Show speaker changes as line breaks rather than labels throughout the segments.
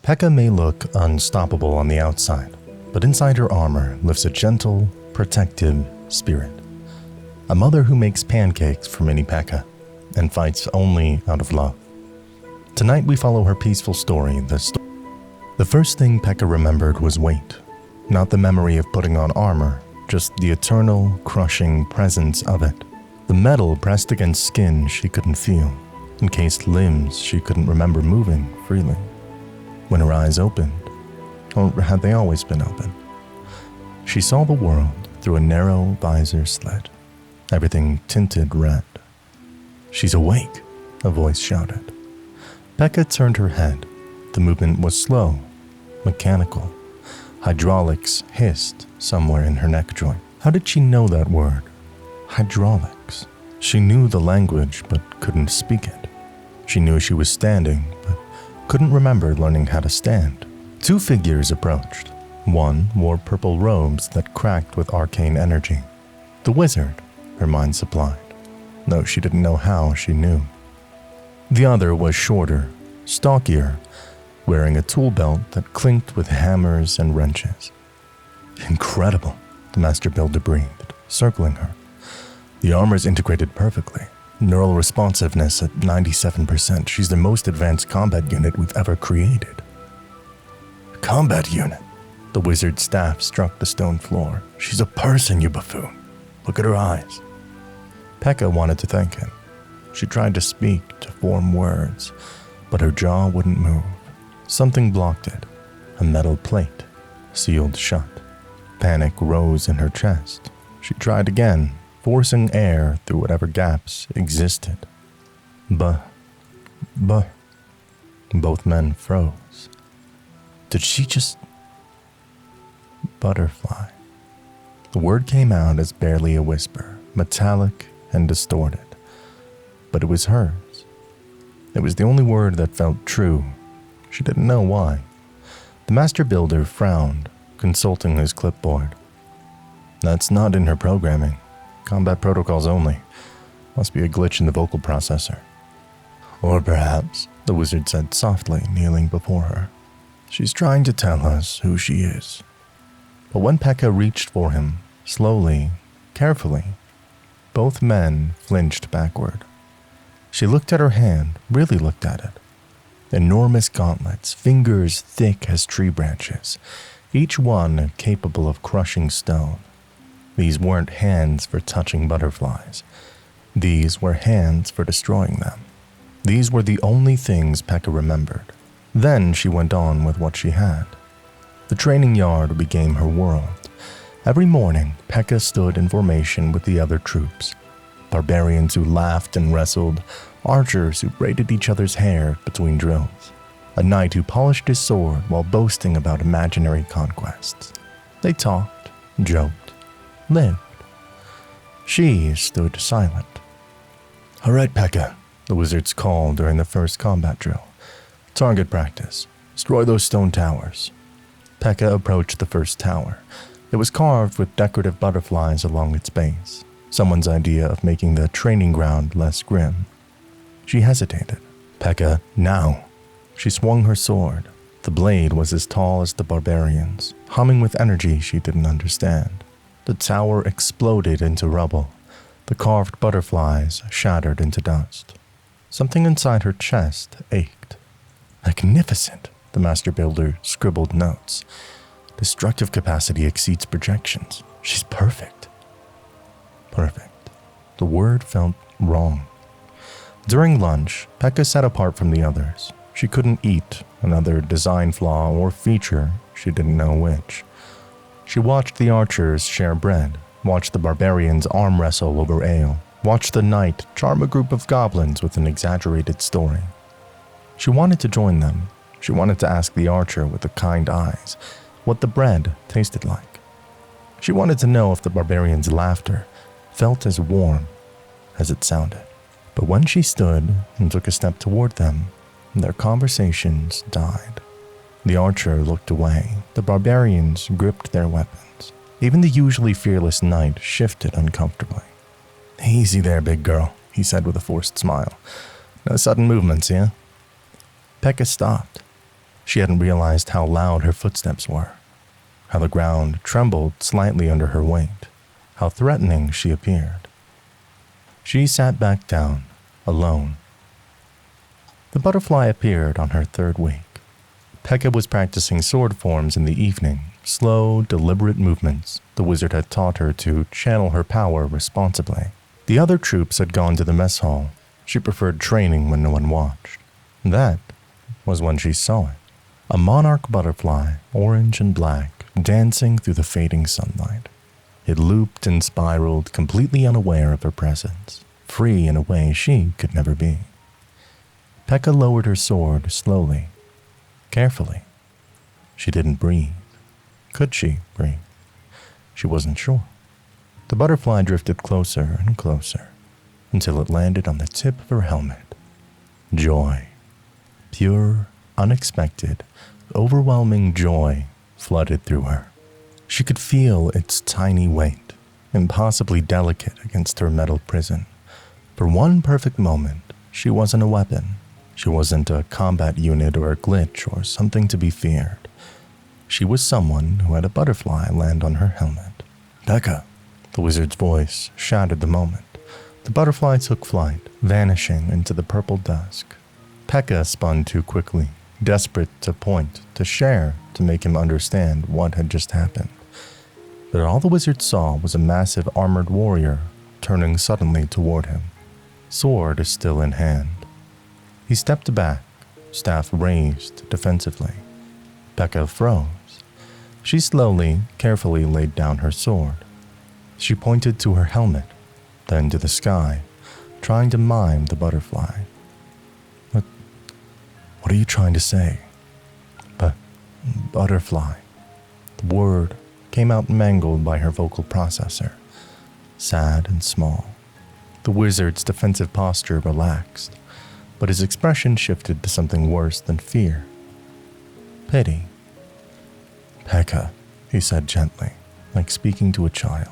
Pekka may look unstoppable on the outside, but inside her armor lives a gentle, protective spirit. A mother who makes pancakes for mini Pekka and fights only out of love. Tonight we follow her peaceful story. The first thing Pekka remembered was weight. Not the memory of putting on armor, just the eternal, crushing presence of it. The metal pressed against skin she couldn't feel, encased limbs she couldn't remember moving freely. When her eyes opened, or had they always been open, she saw the world through a narrow visor slit, everything tinted red. "She's awake," a voice shouted. Pekka turned her head. The movement was slow, mechanical. Hydraulics hissed somewhere in her neck joint. How did she know that word? Hydraulics. She knew the language but couldn't speak it. She knew she was standing but couldn't remember learning how to stand. Two figures approached. One wore purple robes that cracked with arcane energy. The wizard, her mind supplied, though she didn't know how she knew. The other was shorter, stockier, wearing a tool belt that clinked with hammers and wrenches. "Incredible," the master builder breathed, circling her. "The armor's integrated perfectly. Neural responsiveness at 97%. She's the most advanced combat unit we've ever created." "Combat unit?" The wizard's staff struck the stone floor. "She's a person, you buffoon. Look at her eyes." Pekka wanted to thank him. She tried to speak, to form words, but her jaw wouldn't move. Something blocked it, a metal plate, sealed shut. Panic rose in her chest. She tried again, forcing air through whatever gaps existed. But, both men froze. Did she just... Butterfly. The word came out as barely a whisper, metallic and distorted. But it was hers. It was the only word that felt true. She didn't know why. The master builder frowned, consulting his clipboard. "That's not in her programming. Combat protocols only. Must be a glitch in the vocal processor." "Or perhaps," the wizard said softly, kneeling before her, "she's trying to tell us who she is." But when Pekka reached for him, slowly, carefully, both men flinched backward. She looked at her hand, really looked at it. Enormous gauntlets, fingers thick as tree branches, each one capable of crushing stone. These weren't hands for touching butterflies. These were hands for destroying them. These were the only things Pekka remembered. Then she went on with what she had. The training yard became her world. Every morning, Pekka stood in formation with the other troops. Barbarians who laughed and wrestled, archers who braided each other's hair between drills, a knight who polished his sword while boasting about imaginary conquests. They talked, joked, lived. She stood silent. "All right, Pekka," the wizards called during the first combat drill. "Target practice. Destroy those stone towers." Pekka approached the first tower. It was carved with decorative butterflies along its base, someone's idea of making the training ground less grim. She hesitated. "Pekka, now." She swung her sword. The blade was as tall as the barbarians, humming with energy she didn't understand. The tower exploded into rubble. The carved butterflies shattered into dust. Something inside her chest ached. "Magnificent," the master builder scribbled notes. "Destructive capacity exceeds projections. She's perfect." Perfect. The word felt wrong. During lunch, Pekka sat apart from the others. She couldn't eat, another design flaw or feature, she didn't know which. She watched the archers share bread, watched the barbarians arm wrestle over ale, watched the knight charm a group of goblins with an exaggerated story. She wanted to join them. She wanted to ask the archer with the kind eyes what the bread tasted like. She wanted to know if the barbarians' laughter felt as warm as it sounded. But when she stood and took a step toward them, their conversations died. The archer looked away. The barbarians gripped their weapons. Even the usually fearless knight shifted uncomfortably. "Easy there, big girl," he said with a forced smile. "No sudden movements, yeah?" Pekka stopped. She hadn't realized how loud her footsteps were, how the ground trembled slightly under her weight, how threatening she appeared. She sat back down, alone. The butterfly appeared on her third week. Pekka was practicing sword forms in the evening, slow, deliberate movements the wizard had taught her to channel her power responsibly. The other troops had gone to the mess hall. She preferred training when no one watched. That was when she saw it. A monarch butterfly, orange and black, dancing through the fading sunlight. It looped and spiraled, completely unaware of her presence, free in a way she could never be. Pekka lowered her sword slowly, carefully. She didn't breathe. Could she breathe? She wasn't sure. The butterfly drifted closer and closer until it landed on the tip of her helmet. Joy. Pure, unexpected, overwhelming joy flooded through her. She could feel its tiny weight, impossibly delicate against her metal prison. For one perfect moment, she wasn't a weapon. She wasn't a combat unit or a glitch or something to be feared. She was someone who had a butterfly land on her helmet. Pekka, the wizard's voice shattered the moment. The butterfly took flight, vanishing into the purple dusk. Pekka spun too quickly, desperate to point, to share, to make him understand what had just happened. But all the wizard saw was a massive armored warrior turning suddenly toward him, sword still in hand. He stepped back, staff raised defensively. Pekka froze. She slowly, carefully laid down her sword. She pointed to her helmet, then to the sky, trying to mime the butterfly. What are you trying to say? Butterfly. The word came out mangled by her vocal processor, sad and small. The wizard's defensive posture relaxed, but his expression shifted to something worse than fear. Pity. Pekka, he said gently, like speaking to a child.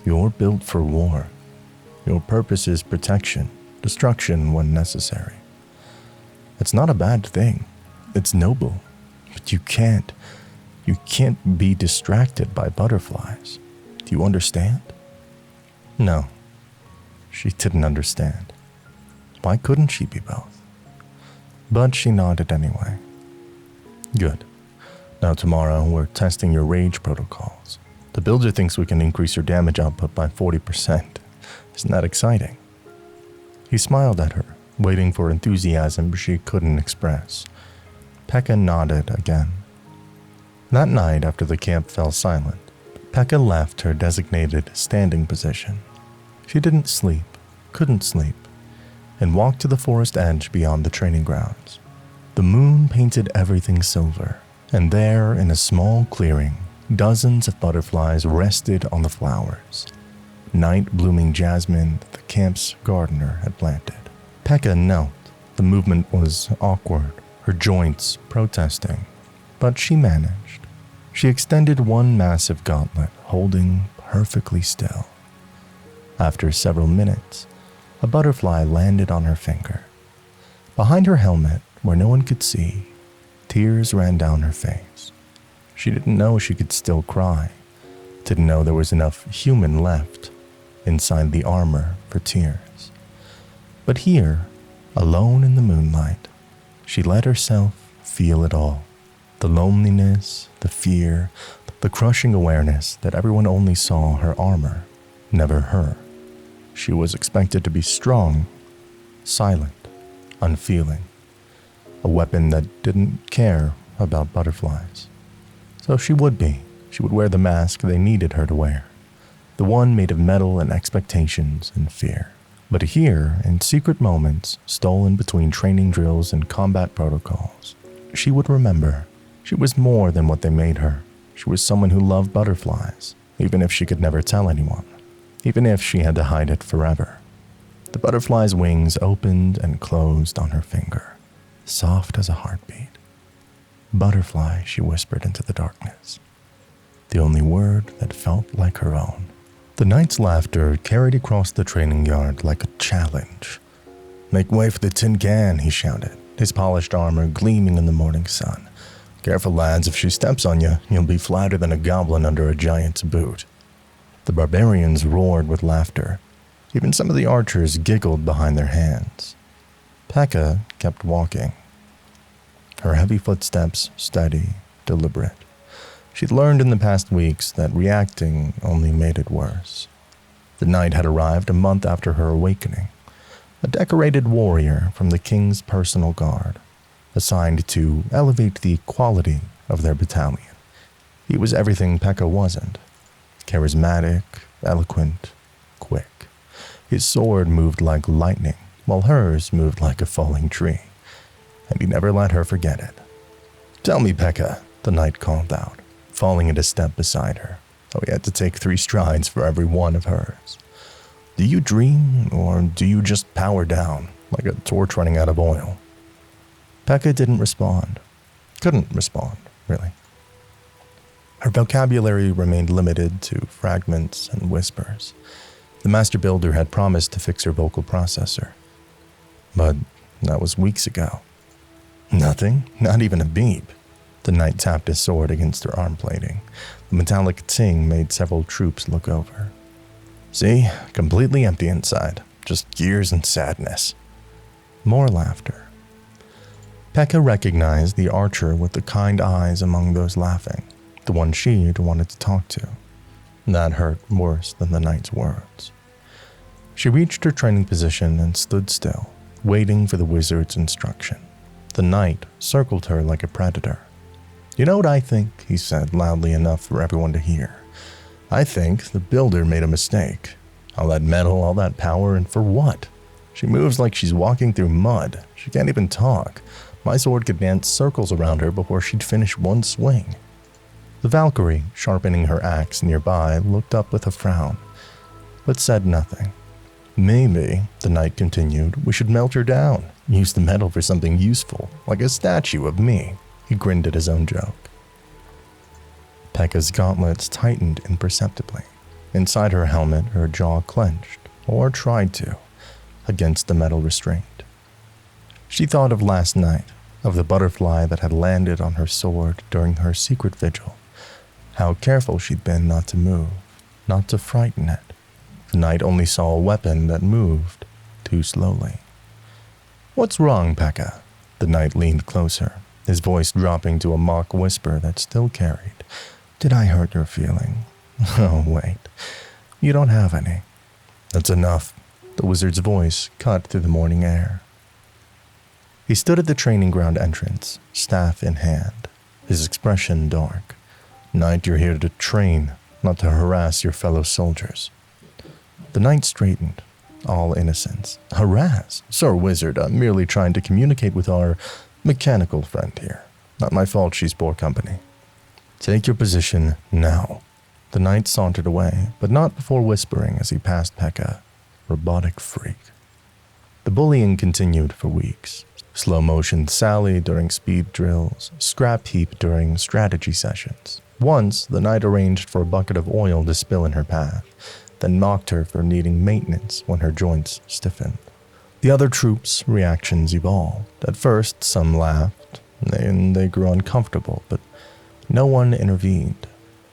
You're built for war. Your purpose is protection, destruction when necessary. It's not a bad thing. It's noble. But you can't be distracted by butterflies. Do you understand? No. She didn't understand. Why couldn't she be both? But she nodded anyway. Good. Now tomorrow, we're testing your rage protocols. The builder thinks we can increase your damage output by 40%. Isn't that exciting? He smiled at her, waiting for enthusiasm she couldn't express. Pekka nodded again. That night, after the camp fell silent, Pekka left her designated standing position. She didn't sleep, couldn't sleep, and walked to the forest edge beyond the training grounds. The moon painted everything silver, and there, in a small clearing, dozens of butterflies rested on the flowers, night-blooming jasmine that the camp's gardener had planted. Pekka knelt. The movement was awkward, her joints protesting, but she managed. She extended one massive gauntlet, holding perfectly still. After several minutes, a butterfly landed on her finger. Behind her helmet, where no one could see, tears ran down her face. She didn't know she could still cry, didn't know there was enough human left inside the armor for tears. But here, alone in the moonlight, she let herself feel it all. The loneliness, the fear, the crushing awareness that everyone only saw her armor, never her. She was expected to be strong, silent, unfeeling. A weapon that didn't care about butterflies. So she would be. She would wear the mask they needed her to wear. The one made of metal and expectations and fear. But here, in secret moments, stolen between training drills and combat protocols, she would remember. She was more than what they made her. She was someone who loved butterflies, even if she could never tell anyone. Even if she had to hide it forever. The butterfly's wings opened and closed on her finger, soft as a heartbeat. Butterfly, she whispered into the darkness. The only word that felt like her own. The knight's laughter carried across the training yard like a challenge. Make way for the tin can, he shouted. his polished armor gleaming in the morning sun. "Careful, lads, if she steps on you, you'll be flatter than a goblin under a giant's boot." The barbarians roared with laughter. Even some of the archers giggled behind their hands. Pekka kept walking, her heavy footsteps steady, deliberate. She'd learned in the past weeks that reacting only made it worse. The knight had arrived a month after her awakening, a decorated warrior from the king's personal guard, assigned to elevate the quality of their battalion. He was everything Pekka wasn't: charismatic, eloquent, quick. His sword moved like lightning, while hers moved like a falling tree, and he never let her forget it. "Tell me, Pekka," the knight called out, falling into step beside her, though he had to take 3 strides for every one of hers. "Do you dream, or do you just power down, like a torch running out of oil?" Pekka didn't respond. Couldn't respond, really. Her vocabulary remained limited to fragments and whispers. The master builder had promised to fix her vocal processor, but that was weeks ago. Nothing, not even a beep. The knight tapped his sword against her arm plating. The metallic ting made several troops look over. "See, completely empty inside, just gears and sadness." More laughter. Pekka recognized the archer with the kind eyes among those laughing, the one she'd wanted to talk to. That hurt worse than the knight's words. She reached her training position and stood still, waiting for the wizard's instruction. The knight circled her like a predator. "You know what I think?" he said loudly enough for everyone to hear. "I think the builder made a mistake. All that metal, all that power, and for what? She moves like she's walking through mud. She can't even talk. My sword could dance circles around her before she'd finish one swing." The Valkyrie, sharpening her axe nearby, looked up with a frown, but said nothing. "Maybe," the knight continued, "we should melt her down, use the metal for something useful, like a statue of me." He grinned at his own joke. Pekka's gauntlets tightened imperceptibly. Inside her helmet, her jaw clenched, or tried to, against the metal restraint. She thought of last night, of the butterfly that had landed on her sword during her secret vigil. How careful she'd been not to move, not to frighten it. The knight only saw a weapon that moved too slowly. "What's wrong, Pekka?" The knight leaned closer, his voice dropping to a mock whisper that still carried. "Did I hurt your feeling? Oh, wait. You don't have any." "That's enough." The wizard's voice cut through the morning air. He stood at the training ground entrance, staff in hand, his expression dark. "Knight, you're here to train, not to harass your fellow soldiers." The knight straightened, all innocence. "Harass? Sir Wizard, I'm merely trying to communicate with our mechanical friend here. Not my fault she's poor company." "Take your position now." The knight sauntered away, but not before whispering as he passed Pekka, "Robotic freak." The bullying continued for weeks. Slow-motion Sally during speed drills, scrap heap during strategy sessions. Once, the knight arranged for a bucket of oil to spill in her path, then mocked her for needing maintenance when her joints stiffened. The other troops' reactions evolved. At first, some laughed, and they grew uncomfortable, but no one intervened.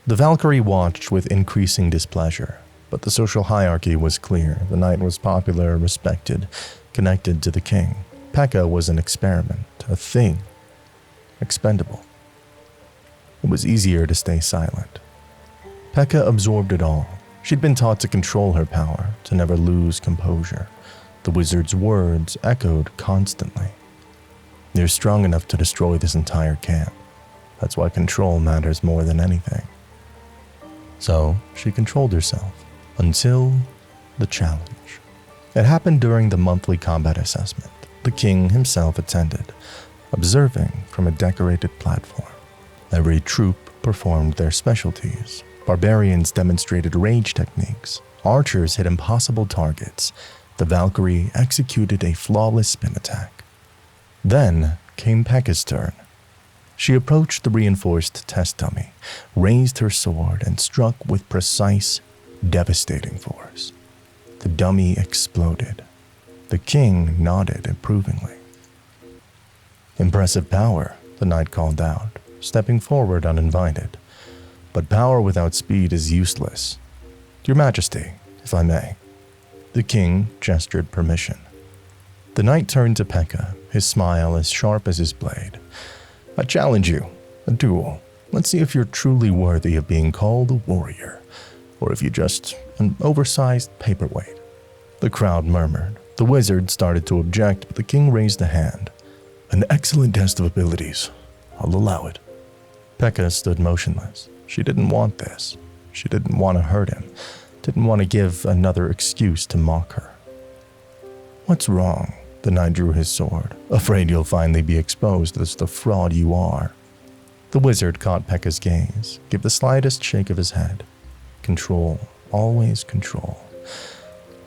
The Valkyrie watched with increasing displeasure, but the social hierarchy was clear. The knight was popular, respected, connected to the king. Pekka was an experiment, a thing, expendable. It was easier to stay silent. Pekka absorbed it all. She'd been taught to control her power, to never lose composure. The wizard's words echoed constantly. "You're strong enough to destroy this entire camp. That's why control matters more than anything." So she controlled herself until the challenge. It happened during the monthly combat assessment. The king himself attended, observing from a decorated platform. Every troop performed their specialties. Barbarians demonstrated rage techniques. Archers hit impossible targets. The Valkyrie executed a flawless spin attack. Then came Pekka's turn. She approached the reinforced test dummy, raised her sword, and struck with precise, devastating force. The dummy exploded. The king nodded approvingly. "Impressive power," the knight called out, stepping forward uninvited. "But power without speed is useless. Your Majesty, if I may." The king gestured permission. The knight turned to Pekka, his smile as sharp as his blade. "I challenge you. A duel. Let's see if you're truly worthy of being called a warrior, or if you're just an oversized paperweight." The crowd murmured. The wizard started to object, but the king raised a hand. "An excellent test of abilities. I'll allow it." Pekka stood motionless. She didn't want this. She didn't want to hurt him. Didn't want to give another excuse to mock her. "What's wrong?" The knight drew his sword. "Afraid you'll finally be exposed as the fraud you are." The wizard caught Pekka's gaze, gave the slightest shake of his head. Control, always control.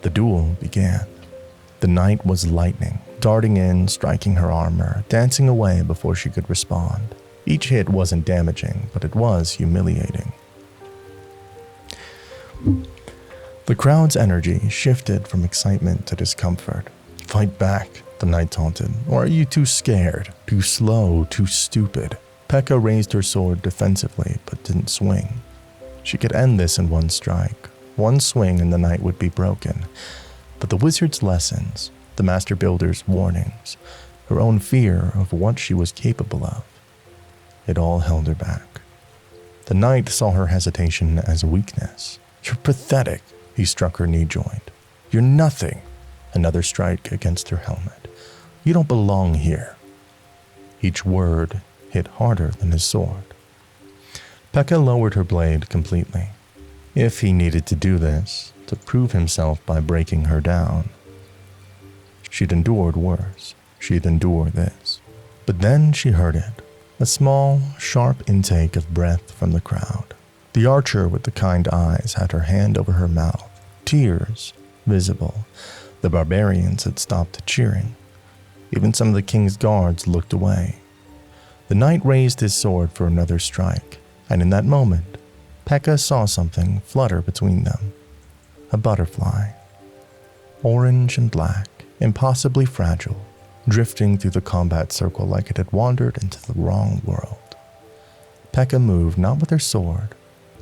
The duel began. The knight was lightning, darting in, striking her armor, dancing away before she could respond. Each hit wasn't damaging, but it was humiliating. The crowd's energy shifted from excitement to discomfort. "Fight back," the knight taunted. "Or are you too scared, too slow, too stupid?" Pekka raised her sword defensively, but didn't swing. She could end this in one strike. One swing and the knight would be broken. But the wizard's lessons, the master builder's warnings, her own fear of what she was capable of, it all held her back. The knight saw her hesitation as a weakness. "You're pathetic," he struck her knee joint. "You're nothing." Another strike against her helmet. "You don't belong here." Each word hit harder than his sword. Pekka lowered her blade completely. If he needed to do this, to prove himself by breaking her down. She'd endured worse. She'd endure this. But then she heard it. A small, sharp intake of breath from the crowd. The archer with the kind eyes had her hand over her mouth. Tears visible. The barbarians had stopped cheering. Even some of the king's guards looked away. The knight raised his sword for another strike, and in that moment, Pekka saw something flutter between them. A butterfly. Orange and black, impossibly fragile, drifting through the combat circle like it had wandered into the wrong world. Pekka moved not with her sword,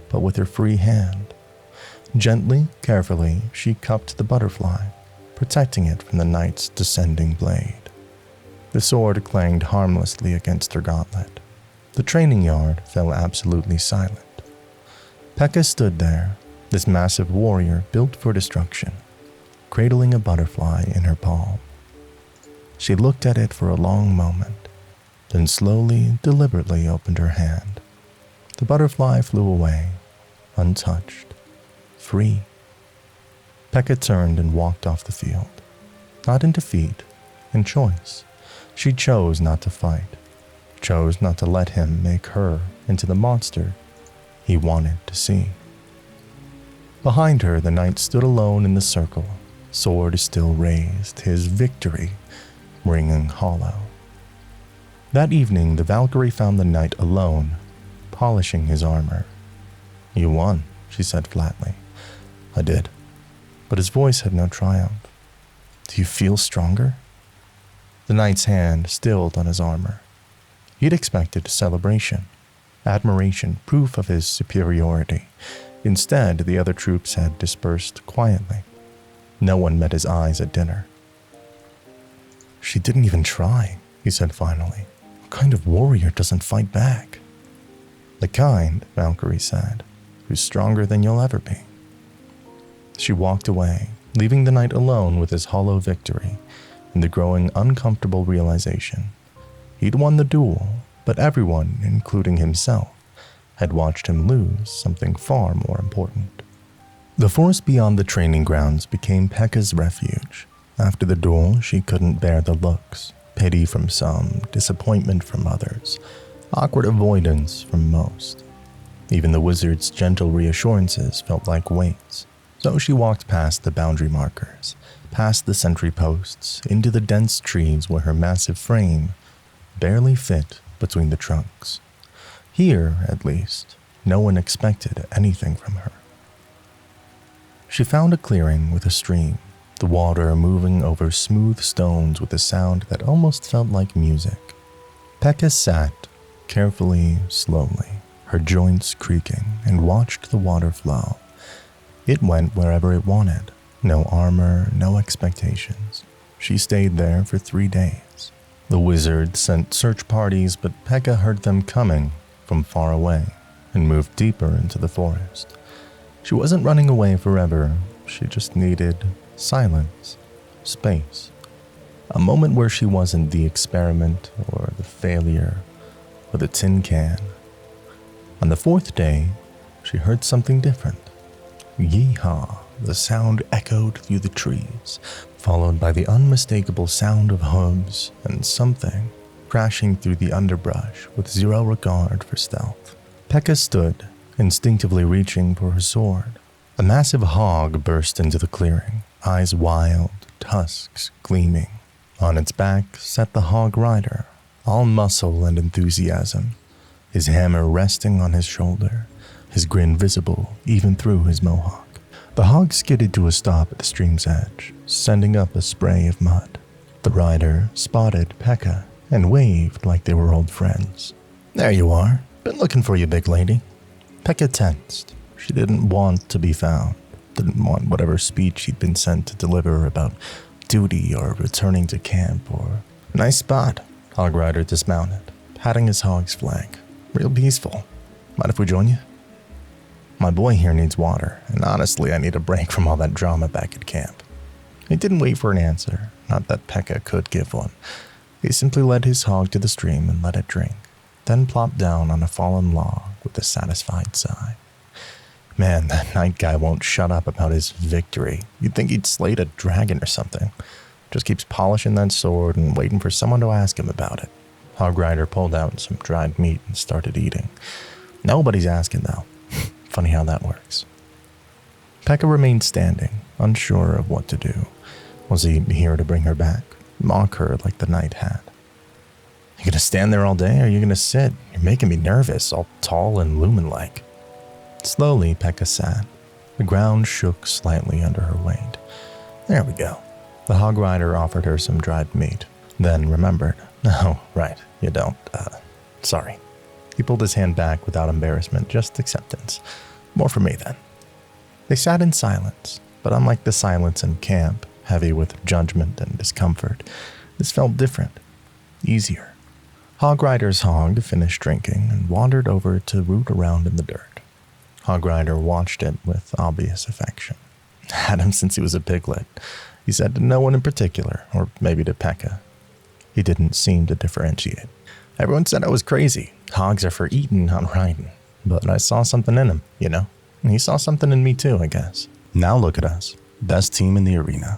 but with her free hand. Gently, carefully, she cupped the butterfly, protecting it from the knight's descending blade. The sword clanged harmlessly against her gauntlet. The training yard fell absolutely silent. Pekka stood there, this massive warrior built for destruction, cradling a butterfly in her palm. She looked at it for a long moment, then slowly, deliberately opened her hand. The butterfly flew away, untouched, free. Pekka turned and walked off the field. Not in defeat, in choice. She chose not to fight, chose not to let him make her into the monster he wanted to see. Behind her, the knight stood alone in the circle, sword still raised, his victory ringing hollow. That evening, the Valkyrie found the knight alone, polishing his armor. "You won," she said flatly. "I did." But his voice had no triumph. "Do you feel stronger?" The knight's hand stilled on his armor. He'd expected celebration, admiration, proof of his superiority. Instead, the other troops had dispersed quietly. No one met his eyes at dinner. "She didn't even try," he said finally. "What kind of warrior doesn't fight back?" "The kind," Valkyrie said, "who's stronger than you'll ever be." She walked away, leaving the knight alone with his hollow victory and the growing uncomfortable realization. He'd won the duel, but everyone, including himself, had watched him lose something far more important. The forest beyond the training grounds became Pekka's refuge. After the duel, she couldn't bear the looks, pity from some, disappointment from others, awkward avoidance from most. Even the wizard's gentle reassurances felt like weights. So she walked past the boundary markers, past the sentry posts, into the dense trees where her massive frame barely fit between the trunks. Here, at least, no one expected anything from her. She found a clearing with a stream, the water moving over smooth stones with a sound that almost felt like music. Pekka sat, carefully, slowly, her joints creaking, and watched the water flow. It went wherever it wanted. No armor, no expectations. She stayed there for 3 days. The wizard sent search parties, but Pekka heard them coming from far away and moved deeper into the forest. She wasn't running away forever. She just needed silence, space. A moment where she wasn't the experiment or the failure or the tin can. On the 4th day, she heard something different. Yee-haw, the sound echoed through the trees, followed by the unmistakable sound of hooves and something crashing through the underbrush with zero regard for stealth. Pekka stood, instinctively reaching for her sword. A massive hog burst into the clearing, eyes wild, tusks gleaming. On its back sat the hog rider, all muscle and enthusiasm, his hammer resting on his shoulder, his grin visible even through his mohawk. The hog skidded to a stop at the stream's edge, sending up a spray of mud. The rider spotted Pekka and waved like they were old friends. "There you are. Been looking for you, big lady." Pekka tensed. She didn't want to be found, didn't want whatever speech she'd been sent to deliver about duty or returning to camp or... "Nice spot." Hog rider dismounted, patting his hog's flank. "Real peaceful. Mind if we join you? My boy here needs water, and honestly I need a break from all that drama back at camp." He didn't wait for an answer, not that Pekka could give one. He simply led his hog to the stream and let it drink, then plopped down on a fallen log with a satisfied sigh. Man, that night guy won't shut up about his victory. You'd think he'd slayed a dragon or something. Just keeps polishing that sword and waiting for someone to ask him about it. Hog rider pulled out some dried meat and started eating. Nobody's asking though. Funny how that works. Pekka remained standing, unsure of what to do. Was he here to bring her back? Mock her like the night had? "You gonna stand there all day or are you gonna sit? You're making me nervous, all tall and lumen-like." Slowly, Pekka sat. The ground shook slightly under her weight. "There we go." The hog rider offered her some dried meat, then remembered. "Oh, right, you don't, sorry." He pulled his hand back without embarrassment, just acceptance. "More for me, then." They sat in silence, but unlike the silence in camp, heavy with judgment and discomfort, this felt different, easier. Hog rider's hog finished drinking and wandered over to root around in the dirt. Hog rider watched it with obvious affection. Had him since he was a piglet, he said to no one in particular, or maybe to Pekka. He didn't seem to differentiate. "Everyone said I was crazy. Hogs are for eating, not riding. But I saw something in him, you know? And he saw something in me too, I guess. Now look at us. Best team in the arena."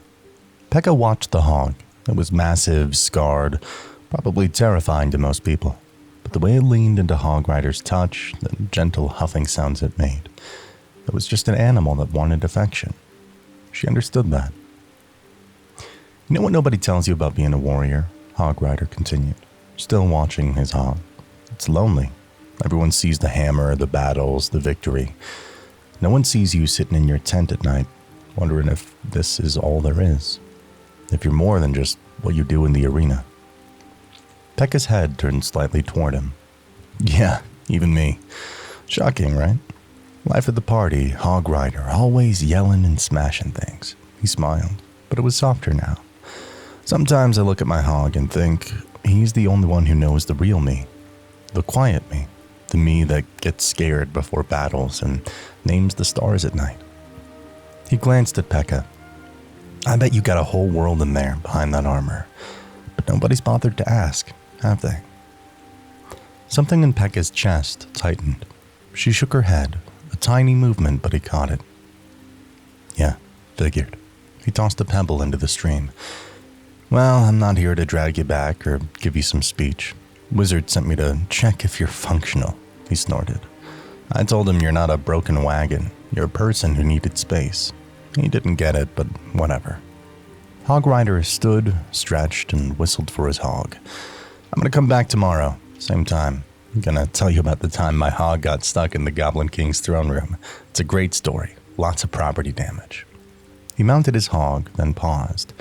Pekka watched the hog. It was massive, scarred, probably terrifying to most people. But the way it leaned into Hog Rider's touch, the gentle huffing sounds it made, it was just an animal that wanted affection. She understood that. "You know what nobody tells you about being a warrior?" Hog Rider continued, still watching his hog. "It's lonely. Everyone sees the hammer, the battles, the victory. No one sees you sitting in your tent at night, wondering if this is all there is. If you're more than just what you do in the arena." Pekka's head turned slightly toward him. "Yeah, even me. Shocking, right? Life at the party, Hog Rider, always yelling and smashing things." He smiled, but it was softer now. "Sometimes I look at my hog and think he's the only one who knows the real me. The quiet me. The me that gets scared before battles and names the stars at night." He glanced at Pekka. "I bet you got a whole world in there behind that armor. But nobody's bothered to ask, have they?" Something in Pekka's chest tightened. She shook her head, a tiny movement, but he caught it. "Yeah, figured." He tossed a pebble into the stream. "Well, I'm not here to drag you back or give you some speech. Wizard sent me to check if you're functional," he snorted. "I told him you're not a broken wagon. You're a person who needed space." He didn't get it, but whatever. Hog Rider stood, stretched, and whistled for his hog. "I'm gonna come back tomorrow, same time. I'm gonna tell you about the time my hog got stuck in the Goblin King's throne room. It's a great story, lots of property damage." He mounted his hog, then paused.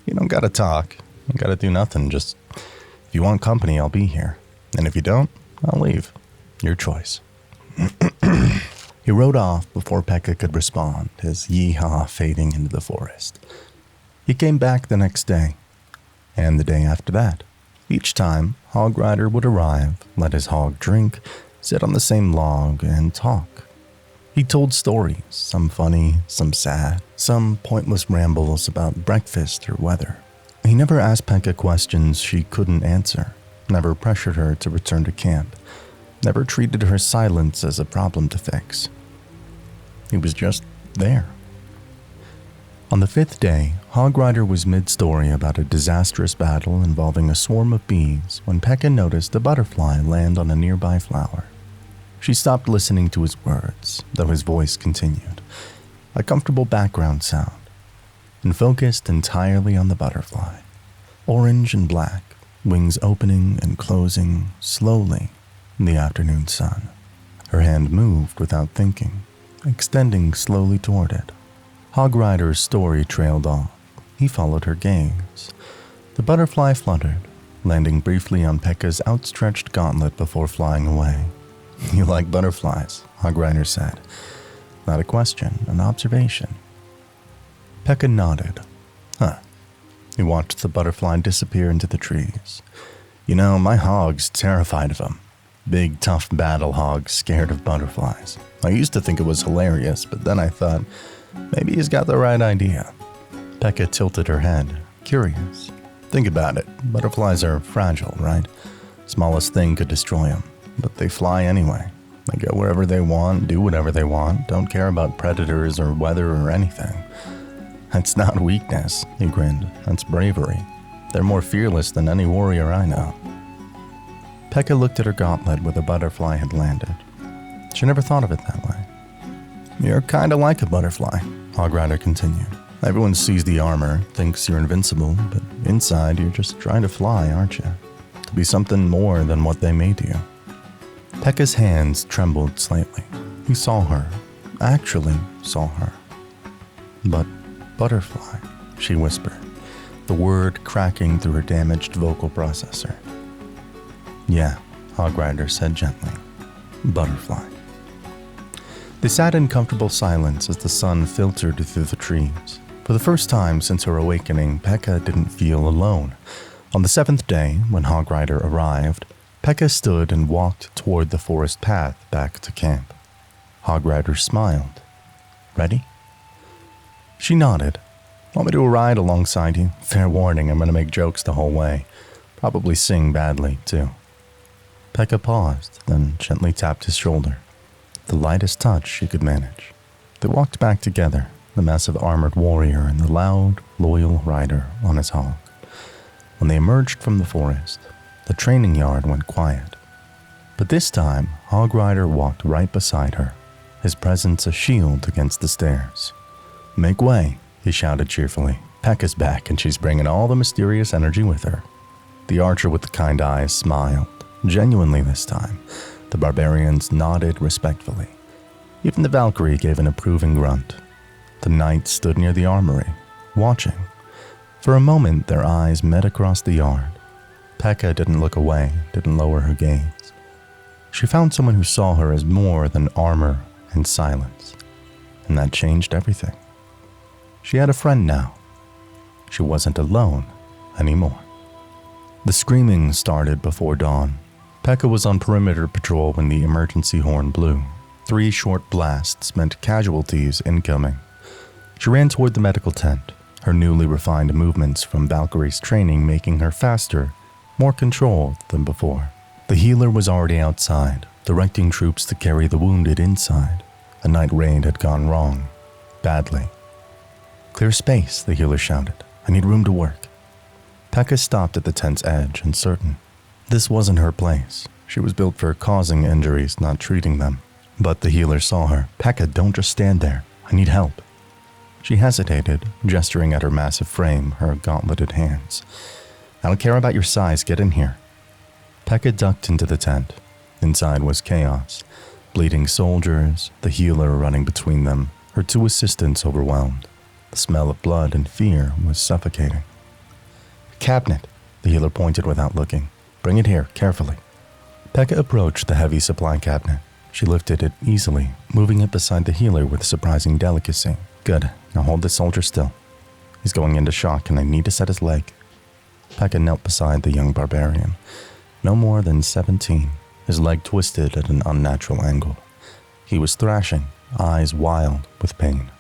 "You don't gotta talk. You gotta do nothing, just If you want company, I'll be here. And if you don't, I'll leave. Your choice. He rode off before Pekka could respond, his yee-haw fading into the forest. He came back the next day, and the day after that. Each time, Hog Rider would arrive, let his hog drink, sit on the same log, and talk. He told stories, some funny, some sad, some pointless rambles about breakfast or weather. He never asked Pekka questions she couldn't answer, never pressured her to return to camp, never treated her silence as a problem to fix. He was just there. On the 5th day, Hog Rider was mid-story about a disastrous battle involving a swarm of bees when Pekka noticed a butterfly land on a nearby flower. She stopped listening to his words, though his voice continued, a comfortable background sound, and focused entirely on the butterfly. Orange and black, wings opening and closing slowly in the afternoon sun. Her hand moved without thinking, extending slowly toward it. Hog Rider's story trailed off. He followed her gaze. The butterfly fluttered, landing briefly on Pekka's outstretched gauntlet before flying away. "You like butterflies," Hog Rider said. Not a question, an observation. Pekka nodded. "Huh." He watched the butterfly disappear into the trees. "You know, my hog's terrified of them. Big, tough battle hog scared of butterflies. I used to think it was hilarious, but then I thought, maybe he's got the right idea." Pekka tilted her head, curious. "Think about it. Butterflies are fragile, right? Smallest thing could destroy them, but they fly anyway. They go wherever they want, do whatever they want, don't care about predators or weather or anything. That's not weakness," he grinned. "That's bravery. They're more fearless than any warrior I know." Pekka looked at her gauntlet where the butterfly had landed. She never thought of it that way. "You're kinda like a butterfly," Hog Rider continued. "Everyone sees the armor, thinks you're invincible, but inside you're just trying to fly, aren't you? To be something more than what they made you." Pekka's hands trembled slightly. He saw her, actually saw her. "But butterfly," she whispered, the word cracking through her damaged vocal processor. "Yeah," Hog Rider said gently. "Butterfly." They sat in comfortable silence as the sun filtered through the trees. For the first time since her awakening, Pekka didn't feel alone. On the 7th day, when Hog Rider arrived, Pekka stood and walked toward the forest path back to camp. Hog Rider smiled. "Ready?" She nodded. "Want me to ride alongside you? Fair warning, I'm going to make jokes the whole way. Probably sing badly, too." Pekka paused, then gently tapped his shoulder. The lightest touch she could manage. They walked back together, the massive armored warrior and the loud, loyal rider on his hog. When they emerged from the forest, the training yard went quiet. But this time, Hog Rider walked right beside her, his presence a shield against the stairs. "Make way," he shouted cheerfully. "Pekka's back and she's bringing all the mysterious energy with her." The archer with the kind eyes smiled, genuinely this time. The barbarians nodded respectfully. Even the Valkyrie gave an approving grunt. The knight stood near the armory, watching. For a moment, their eyes met across the yard. Pekka didn't look away, didn't lower her gaze. She found someone who saw her as more than armor and silence, and that changed everything. She had a friend now. She wasn't alone anymore. The screaming started before dawn. Pekka was on perimeter patrol when the emergency horn blew. 3 short blasts meant casualties incoming. She ran toward the medical tent, her newly refined movements from Valkyrie's training making her faster, more controlled than before. The healer was already outside, directing troops to carry the wounded inside. The night raid had gone wrong, badly. "Clear space," the healer shouted. "I need room to work." Pekka stopped at the tent's edge, uncertain. This wasn't her place. She was built for causing injuries, not treating them. But the healer saw her. "Pekka, don't just stand there. I need help." She hesitated, gesturing at her massive frame, her gauntleted hands. "I don't care about your size. Get in here." Pekka ducked into the tent. Inside was chaos. Bleeding soldiers, the healer running between them, her 2 assistants overwhelmed. The smell of blood and fear was suffocating. "Cabinet," the healer pointed without looking. Bring it here, carefully. Pekka approached the heavy supply cabinet. She lifted it easily, moving it beside the healer with surprising delicacy. Good, now hold this soldier still. He's going into shock and I need to set his leg. Pekka knelt beside the young barbarian. No more than 17, his leg twisted at an unnatural angle. He was thrashing, eyes wild with pain.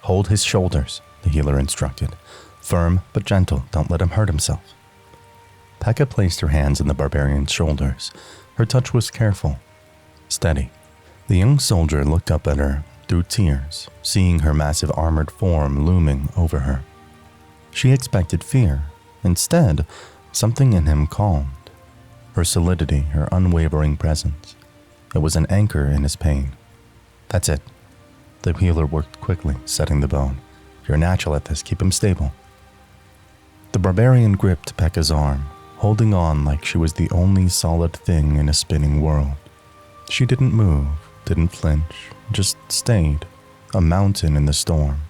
Hold his shoulders, the healer instructed. Firm but gentle, don't let him hurt himself. Pekka placed her hands on the barbarian's shoulders. Her touch was careful, steady. The young soldier looked up at her through tears, seeing her massive armored form looming over her. She expected fear. Instead, something in him calmed. Her solidity, her unwavering presence. It was an anchor in his pain. That's it. The healer worked quickly, setting the bone. You're natural at this, keep him stable. The barbarian gripped Pekka's arm, holding on like she was the only solid thing in a spinning world. She didn't move, didn't flinch, just stayed, a mountain in the storm.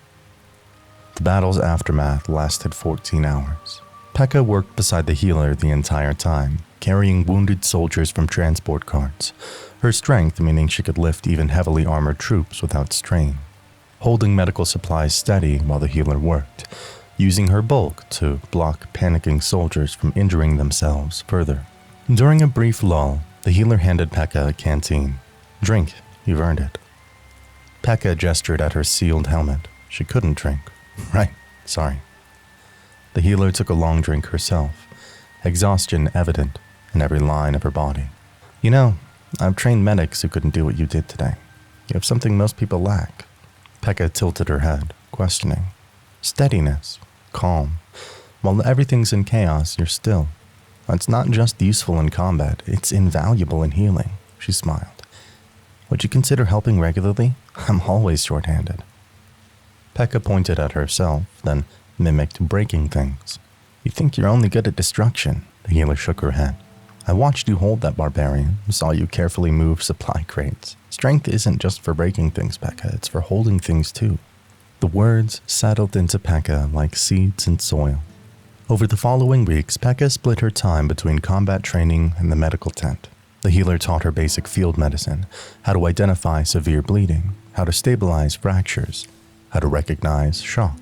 The battle's aftermath lasted 14 hours. Pekka worked beside the healer the entire time, carrying wounded soldiers from transport carts, her strength meaning she could lift even heavily armored troops without strain, holding medical supplies steady while the healer worked, using her bulk to block panicking soldiers from injuring themselves further. During a brief lull, the healer handed Pekka a canteen. Drink, you've earned it. Pekka gestured at her sealed helmet. She couldn't drink. Right, sorry. The healer took a long drink herself, exhaustion evident in every line of her body. You know, I've trained medics who couldn't do what you did today. You have something most people lack. Pekka tilted her head, questioning. Steadiness, calm. While everything's in chaos, you're still. It's not just useful in combat, it's invaluable in healing, she smiled. Would you consider helping regularly? I'm always short-handed. Pekka pointed at herself, then mimicked breaking things. You think you're only good at destruction, the healer shook her head. I watched you hold that barbarian, saw you carefully move supply crates. Strength isn't just for breaking things, Pekka, it's for holding things too. The words settled into Pekka like seeds in soil. Over the following weeks, Pekka split her time between combat training and the medical tent. The healer taught her basic field medicine, how to identify severe bleeding, how to stabilize fractures, how to recognize shock.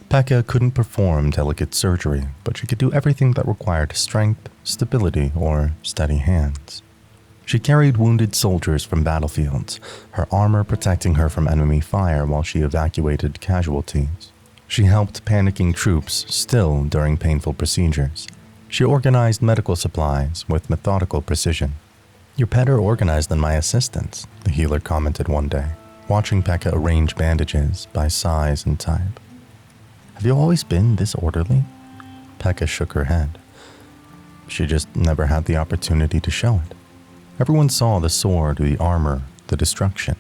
Pekka couldn't perform delicate surgery, but she could do everything that required strength, stability, or steady hands. She carried wounded soldiers from battlefields, her armor protecting her from enemy fire while she evacuated casualties. She helped panicking troops still during painful procedures. She organized medical supplies with methodical precision. You're better organized than my assistants, the healer commented one day, watching Pekka arrange bandages by size and type. Have you always been this orderly? Pekka shook her head. She just never had the opportunity to show it. Everyone saw the sword, the armor, the destruction.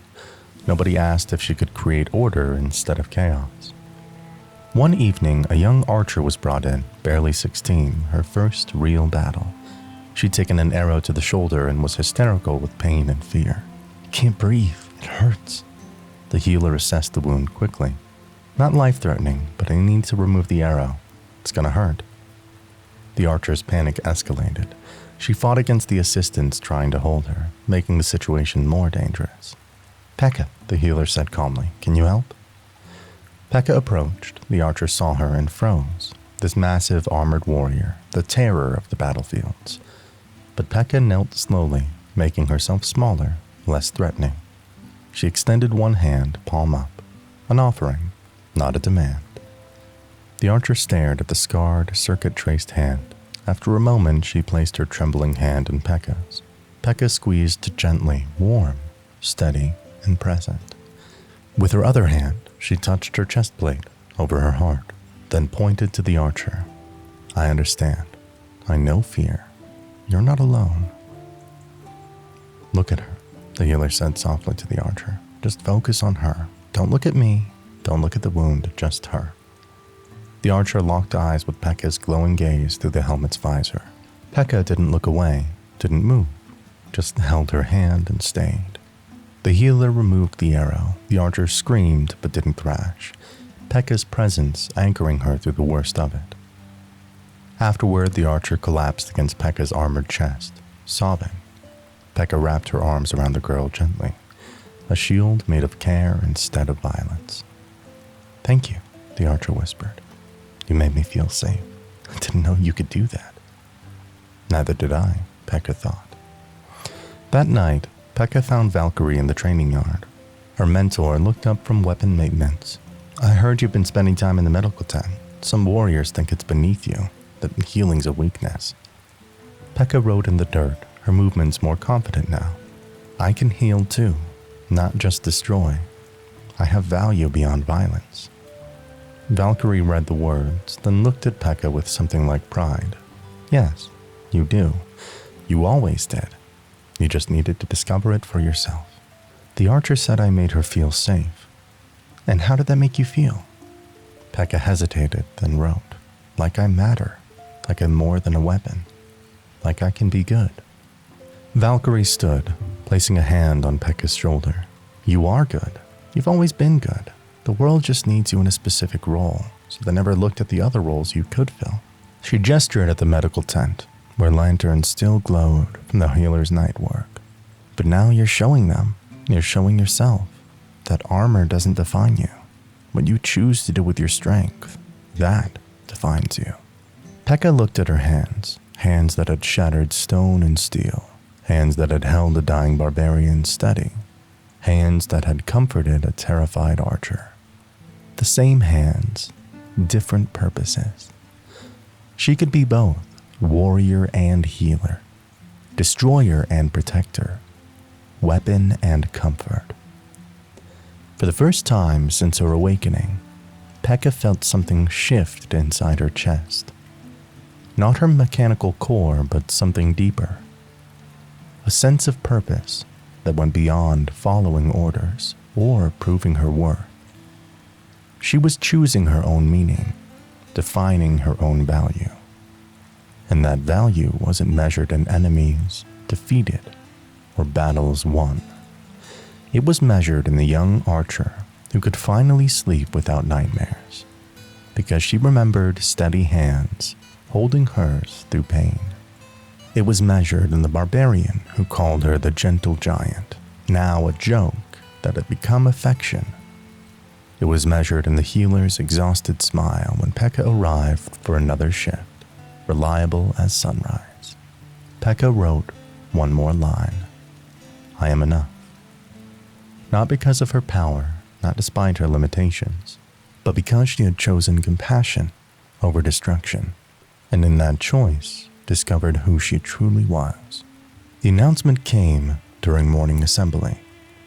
Nobody asked if she could create order instead of chaos. One evening, a young archer was brought in, barely 16, her first real battle. She'd taken an arrow to the shoulder and was hysterical with pain and fear. I can't breathe, it hurts. The healer assessed the wound quickly. Not life-threatening, but I need to remove the arrow. It's gonna hurt. The archer's panic escalated. She fought against the assistants trying to hold her, making the situation more dangerous. Pekka, the healer said calmly, can you help? Pekka approached. The archer saw her and froze. This massive armored warrior, the terror of the battlefields. But Pekka knelt slowly, making herself smaller, less threatening. She extended one hand, palm up. An offering, not a demand. The archer stared at the scarred, circuit-traced hand. After a moment, she placed her trembling hand in Pekka's. Pekka squeezed gently, warm, steady, and present. With her other hand, she touched her chest plate over her heart, then pointed to the archer. I understand. I know fear. You're not alone. Look at her, the healer said softly to the archer. Just focus on her. Don't look at me. Don't look at the wound, just her. The archer locked eyes with Pekka's glowing gaze through the helmet's visor. Pekka didn't look away, didn't move, just held her hand and stayed. The healer removed the arrow. The archer screamed but didn't thrash, Pekka's presence anchoring her through the worst of it. Afterward, the archer collapsed against Pekka's armored chest, sobbing. Pekka wrapped her arms around the girl gently, a shield made of care instead of violence. "Thank you," the archer whispered. "You made me feel safe. I didn't know you could do that." Neither did I, Pekka thought. That night, Pekka found Valkyrie in the training yard. Her mentor looked up from weapon maintenance. "I heard you've been spending time in the medical tent. Some warriors think it's beneath you, that healing's a weakness." Pekka rode in the dirt, her movements more confident now. "I can heal too, not just destroy. I have value beyond violence." Valkyrie read the words, then looked at Pekka with something like pride. "Yes, you do. You always did. You just needed to discover it for yourself." The archer said I made her feel safe. "And how did that make you feel?" Pekka hesitated, then wrote, "Like I matter, like I'm more than a weapon, like I can be good." Valkyrie stood, placing a hand on Pekka's shoulder. "You are good. You've always been good. The world just needs you in a specific role, so they never looked at the other roles you could fill." She gestured at the medical tent, where lanterns still glowed from the healer's night work. "But now you're showing them. You're showing yourself. That armor doesn't define you. What you choose to do with your strength, that defines you." Pekka looked at her hands, hands that had shattered stone and steel, hands that had held a dying barbarian steady, hands that had comforted a terrified archer. The same hands, different purposes. She could be both, warrior and healer, destroyer and protector, weapon and comfort. For the first time since her awakening, Pekka felt something shift inside her chest. Not her mechanical core, but something deeper. A sense of purpose that went beyond following orders or proving her worth. She was choosing her own meaning, defining her own value. And that value wasn't measured in enemies defeated or battles won. It was measured in the young archer who could finally sleep without nightmares, because she remembered steady hands holding hers through pain. It was measured in the barbarian who called her the gentle giant, now a joke that had become affection. It was measured in the healer's exhausted smile when Pekka arrived for another shift, reliable as sunrise. Pekka wrote one more line. "I am enough." Not because of her power, not despite her limitations, but because she had chosen compassion over destruction, and in that choice, discovered who she truly was. The announcement came during morning assembly.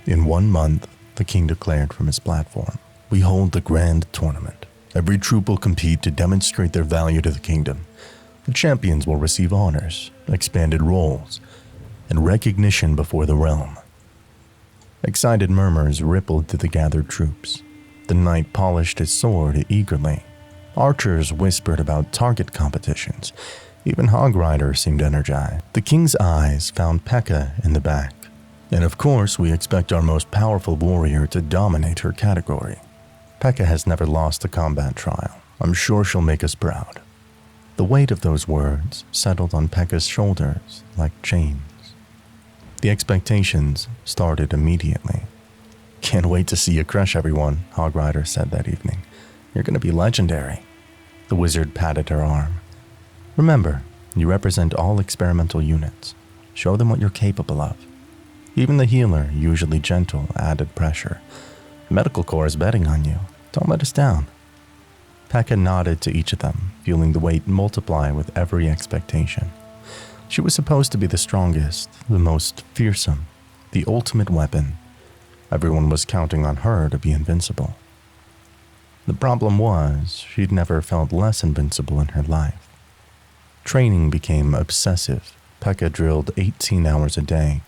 In 1 month, the king declared from his platform, "We hold the grand tournament. Every troop will compete to demonstrate their value to the kingdom. The champions will receive honors, expanded roles, and recognition before the realm." Excited murmurs rippled through the gathered troops. The knight polished his sword eagerly. Archers whispered about target competitions. Even hog riders seemed energized. The king's eyes found Pekka in the back. "And of course, we expect our most powerful warrior to dominate her category. Pekka has never lost a combat trial. I'm sure she'll make us proud." The weight of those words settled on Pekka's shoulders like chains. The expectations started immediately. "Can't wait to see you crush everyone," Hog Rider said that evening. "You're going to be legendary." The wizard patted her arm. "Remember, you represent all experimental units. Show them what you're capable of." Even the healer, usually gentle, added pressure. "The medical corps is betting on you. Don't let us down." Pekka nodded to each of them, feeling the weight multiply with every expectation. She was supposed to be the strongest, the most fearsome, the ultimate weapon. Everyone was counting on her to be invincible. The problem was, she'd never felt less invincible in her life. Training became obsessive. Pekka drilled 18 hours a day,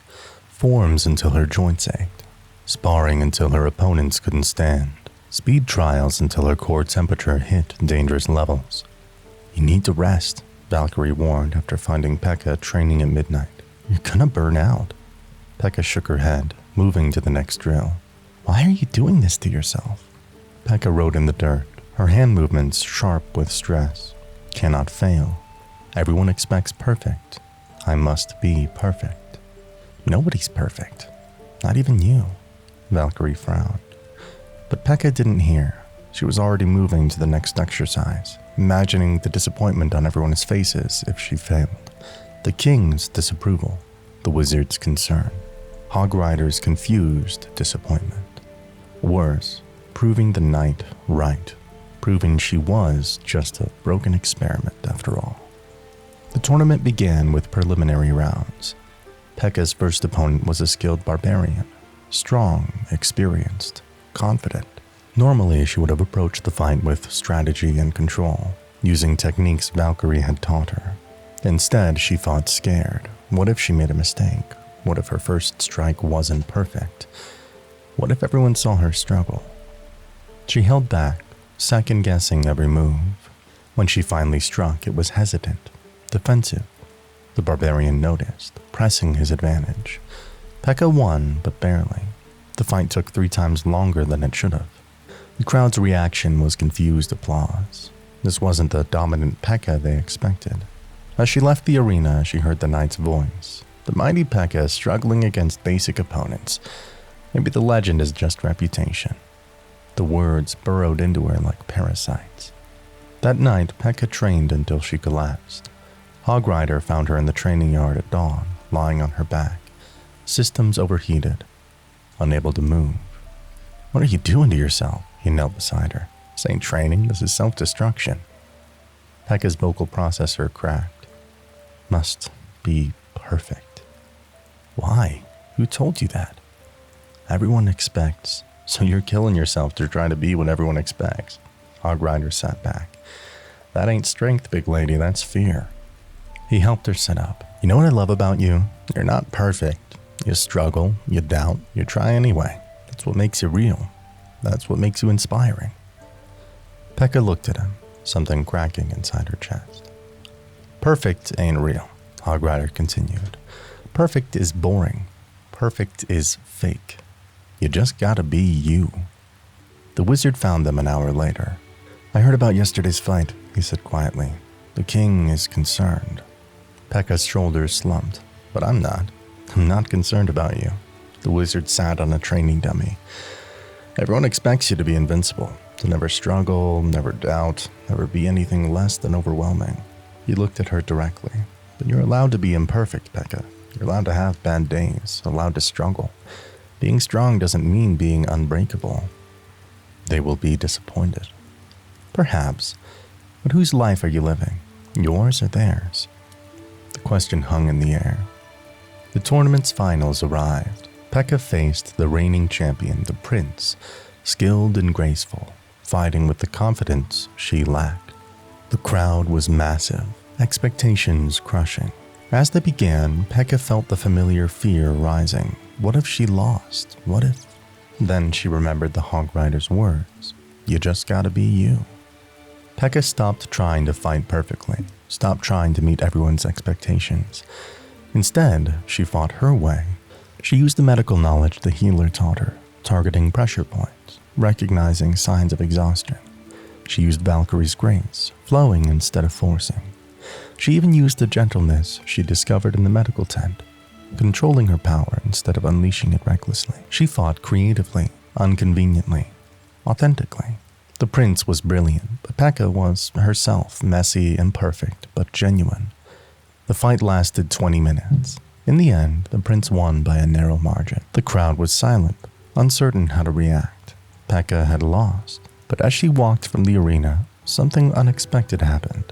forms until her joints ached, sparring until her opponents couldn't stand, speed trials until her core temperature hit dangerous levels. "You need to rest," Valkyrie warned after finding Pekka training at midnight. "You're gonna burn out." Pekka shook her head, moving to the next drill. "Why are you doing this to yourself?" Pekka rode in the dirt, her hand movements sharp with stress. "Cannot fail. Everyone expects perfect. I must be perfect. Nobody's perfect. Not even you. Valkyrie frowned. But Pekka didn't hear. She was already moving to the next exercise, imagining the disappointment on everyone's faces if she failed. The king's disapproval, the wizard's concern, Hog Rider's confused disappointment. Worse, proving the knight right, proving she was just a broken experiment after all. The tournament began with preliminary rounds. Pekka's first opponent was a skilled barbarian, strong, experienced, confident. Normally, she would have approached the fight with strategy and control, using techniques Valkyrie had taught her. Instead, she fought scared. What if she made a mistake? What if her first strike wasn't perfect? What if everyone saw her struggle? She held back, second-guessing every move. When she finally struck, it was hesitant, defensive. The barbarian noticed, pressing his advantage. Pekka won, but barely. The fight took 3 times longer than it should have. The crowd's reaction was confused applause. This wasn't the dominant Pekka they expected. As she left the arena, she heard the knight's voice. The mighty Pekka struggling against basic opponents. Maybe the legend is just reputation. The words burrowed into her like parasites. That night, Pekka trained until she collapsed. Hog Rider found her in the training yard at dawn, lying on her back. Systems overheated, unable to move. What are you doing to yourself? He knelt beside her. This ain't training, this is self-destruction. Pekka's vocal processor cracked. Must be perfect. Why? Who told you that? Everyone expects, so you're killing yourself to try to be what everyone expects. Hog Rider sat back. That ain't strength, big lady, that's fear. He helped her sit up. You know what I love about you? You're not perfect. You struggle, you doubt, you try anyway. That's what makes you real. That's what makes you inspiring. Pekka looked at him, something cracking inside her chest. Perfect ain't real, Hog Rider continued. Perfect is boring. Perfect is fake. You just gotta be you. The wizard found them an hour later. I heard about yesterday's fight, he said quietly. The king is concerned. Pekka's shoulders slumped. But I'm not. I'm not concerned about you. The wizard sat on a training dummy. Everyone expects you to be invincible, to never struggle, never doubt, never be anything less than overwhelming. He looked at her directly. But you're allowed to be imperfect, Pekka. You're allowed to have bad days, allowed to struggle. Being strong doesn't mean being unbreakable. They will be disappointed. Perhaps. But whose life are you living? Yours or theirs? The question hung in the air. The tournament's finals arrived. Pekka faced the reigning champion, the prince, skilled and graceful, fighting with the confidence she lacked. The crowd was massive, expectations crushing. As they began, Pekka felt the familiar fear rising. What if she lost? What if... Then she remembered the Hog Rider's words. You just gotta be you. Pekka stopped trying to fight perfectly, stopped trying to meet everyone's expectations. Instead, she fought her way. She used the medical knowledge the healer taught her, targeting pressure points, recognizing signs of exhaustion. She used Valkyrie's grace, flowing instead of forcing. She even used the gentleness she discovered in the medical tent, controlling her power instead of unleashing it recklessly. She fought creatively, inconveniently, authentically. The prince was brilliant, but Pekka was herself, messy, imperfect, but genuine. The fight lasted 20 minutes. In the end, the prince won by a narrow margin. The crowd was silent, uncertain how to react. Pekka had lost, but as she walked from the arena, something unexpected happened.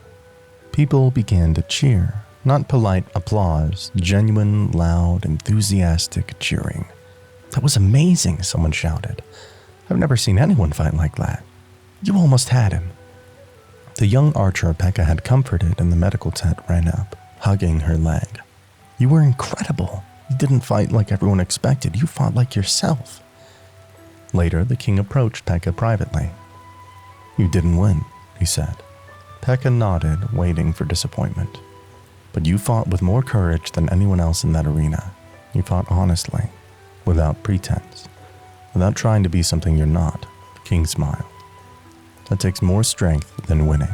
People began to cheer, not polite applause, genuine, loud, enthusiastic cheering. That was amazing, someone shouted. I've never seen anyone fight like that. You almost had him. The young archer Pekka had comforted in the medical tent ran up, hugging her leg. You were incredible. You didn't fight like everyone expected. You fought like yourself. Later, the king approached Pekka privately. You didn't win, he said. Pekka nodded, waiting for disappointment. But you fought with more courage than anyone else in that arena. You fought honestly, without pretense, without trying to be something you're not. The king smiled. That takes more strength than winning.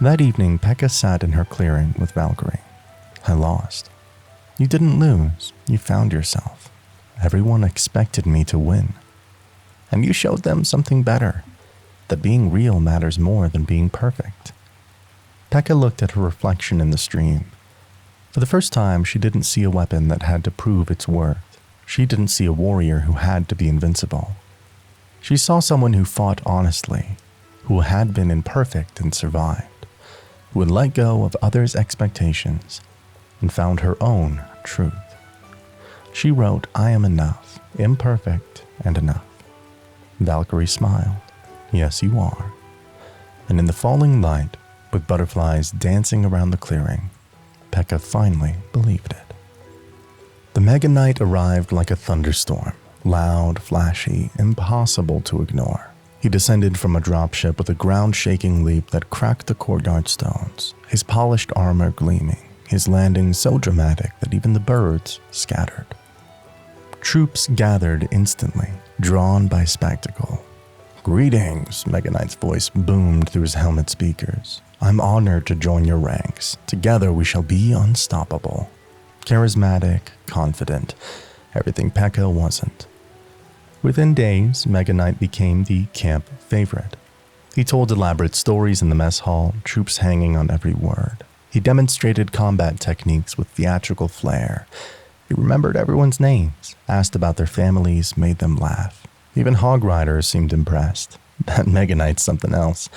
That evening, Pekka sat in her clearing with Valkyrie. I lost. You didn't lose. You found yourself. Everyone expected me to win. And you showed them something better, that being real matters more than being perfect. Pekka looked at her reflection in the stream. For the first time, she didn't see a weapon that had to prove its worth. She didn't see a warrior who had to be invincible. She saw someone who fought honestly, who had been imperfect and survived, who would let go of others' expectations and found her own truth. She wrote, "I am enough, imperfect and enough." Valkyrie smiled. "Yes, you are." And in the falling light, with butterflies dancing around the clearing, Pekka finally believed it. The Mega Knight arrived like a thunderstorm, loud, flashy, impossible to ignore. He descended from a dropship with a ground-shaking leap that cracked the courtyard stones, his polished armor gleaming, his landing so dramatic that even the birds scattered. Troops gathered instantly, drawn by spectacle. "Greetings," Mega Knight's voice boomed through his helmet speakers. "I'm honored to join your ranks. Together we shall be unstoppable." Charismatic, confident, everything Pekka wasn't. Within days, Mega Knight became the camp favorite. He told elaborate stories in the mess hall, troops hanging on every word. He demonstrated combat techniques with theatrical flair. He remembered everyone's names, asked about their families, made them laugh. Even Hog Riders seemed impressed. That Mega Knight's something else.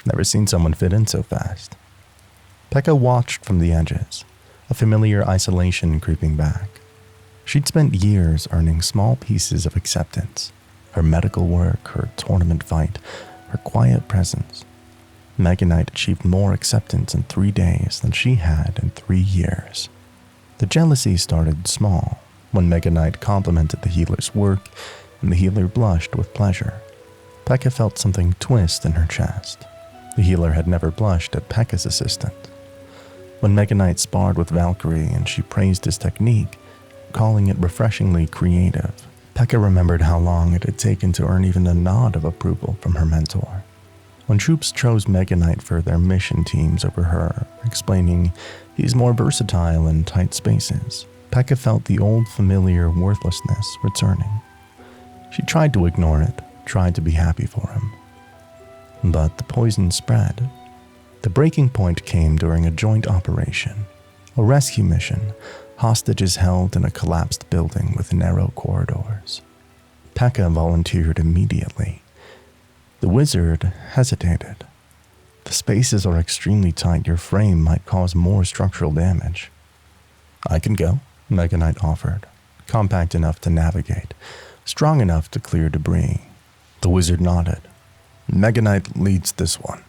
Never seen someone fit in so fast. Pekka watched from the edges, a familiar isolation creeping back. She'd spent years earning small pieces of acceptance. Her medical work, her tournament fight, her quiet presence. Mega Knight achieved more acceptance in 3 days than she had in 3 years. The jealousy started small, when Mega Knight complimented the healer's work, and the healer blushed with pleasure. Pekka felt something twist in her chest. The healer had never blushed at Pekka's assistant. When Mega Knight sparred with Valkyrie and she praised his technique, calling it refreshingly creative, Pekka remembered how long it had taken to earn even a nod of approval from her mentor. When troops chose Mega Knight for their mission teams over her, explaining he's more versatile in tight spaces, Pekka felt the old familiar worthlessness returning. She tried to ignore it, tried to be happy for him. But the poison spread. The breaking point came during a joint operation, a rescue mission, hostages held in a collapsed building with narrow corridors. Pekka volunteered immediately. The wizard hesitated. "The spaces are extremely tight. Your frame might cause more structural damage." "I can go," Mega Knight offered, compact enough to navigate, strong enough to clear debris. The wizard nodded. "Mega Knight leads this one."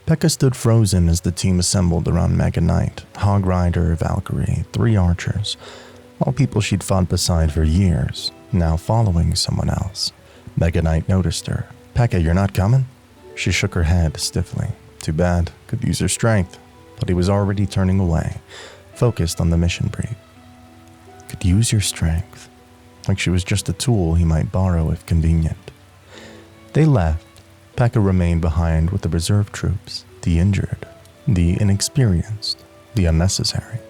Pekka stood frozen as the team assembled around Mega Knight, Hog Rider, Valkyrie, 3 archers, all people she'd fought beside for years, now following someone else. Mega Knight noticed her. "Pekka, you're not coming?" She shook her head stiffly. "Too bad. Could use her strength." But he was already turning away, focused on the mission brief. Could use your strength. Like she was just a tool he might borrow if convenient. They left. Pekka remained behind with the reserve troops, the injured, the inexperienced, the unnecessary.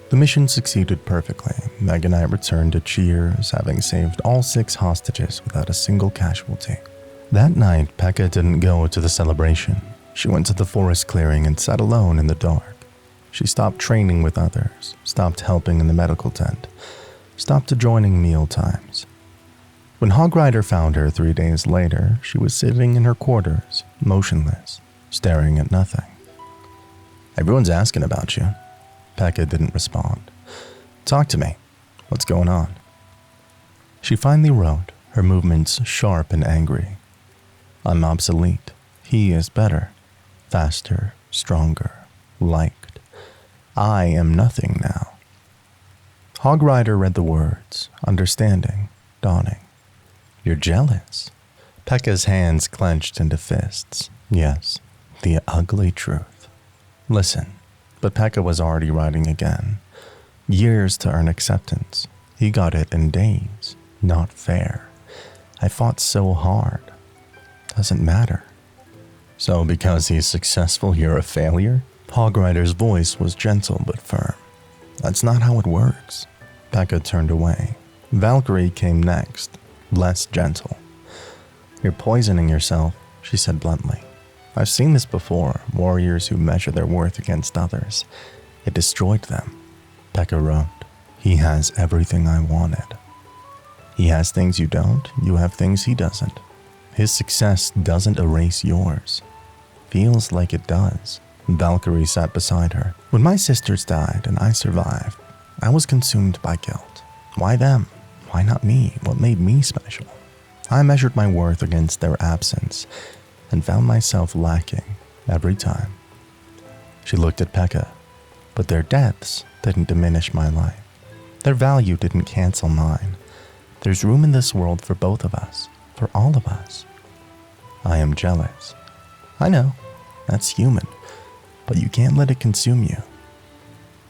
The mission succeeded perfectly. Mega Knight returned to cheers, having saved all 6 hostages without a single casualty. That night, Pekka didn't go to the celebration. She went to the forest clearing and sat alone in the dark. She stopped training with others, stopped helping in the medical tent, stopped joining meal times. When Hog Rider found her 3 days later, she was sitting in her quarters, motionless, staring at nothing. "Everyone's asking about you." Pekka didn't respond. "Talk to me. What's going on?" She finally wrote, her movements sharp and angry. "I'm obsolete. He is better, faster, stronger, liked. I am nothing now." Hog Rider read the words, understanding, dawning. "You're jealous." Pekka's hands clenched into fists. Yes, the ugly truth. "Listen," but Pekka was already writing again. "Years to earn acceptance. He got it in days. Not fair. I fought so hard. Doesn't matter." So because he's successful, you're a failure? Hogrider's voice was gentle but firm. That's not how it works. Pekka turned away. Valkyrie came next, less gentle. You're poisoning yourself, she said bluntly. I've seen this before, warriors who measure their worth against others. It destroyed them. Pekka wrote, he has everything I wanted. He has things you don't, you have things he doesn't. His success doesn't erase yours. Feels like it does. Valkyrie sat beside her. When my sisters died and I survived, I was consumed by guilt. Why them? Why not me? What made me special? I measured my worth against their absence and found myself lacking every time. She looked at Pekka, but their deaths didn't diminish my life. Their value didn't cancel mine. There's room in this world for both of us, for all of us. I am jealous. I know, that's human, but you can't let it consume you.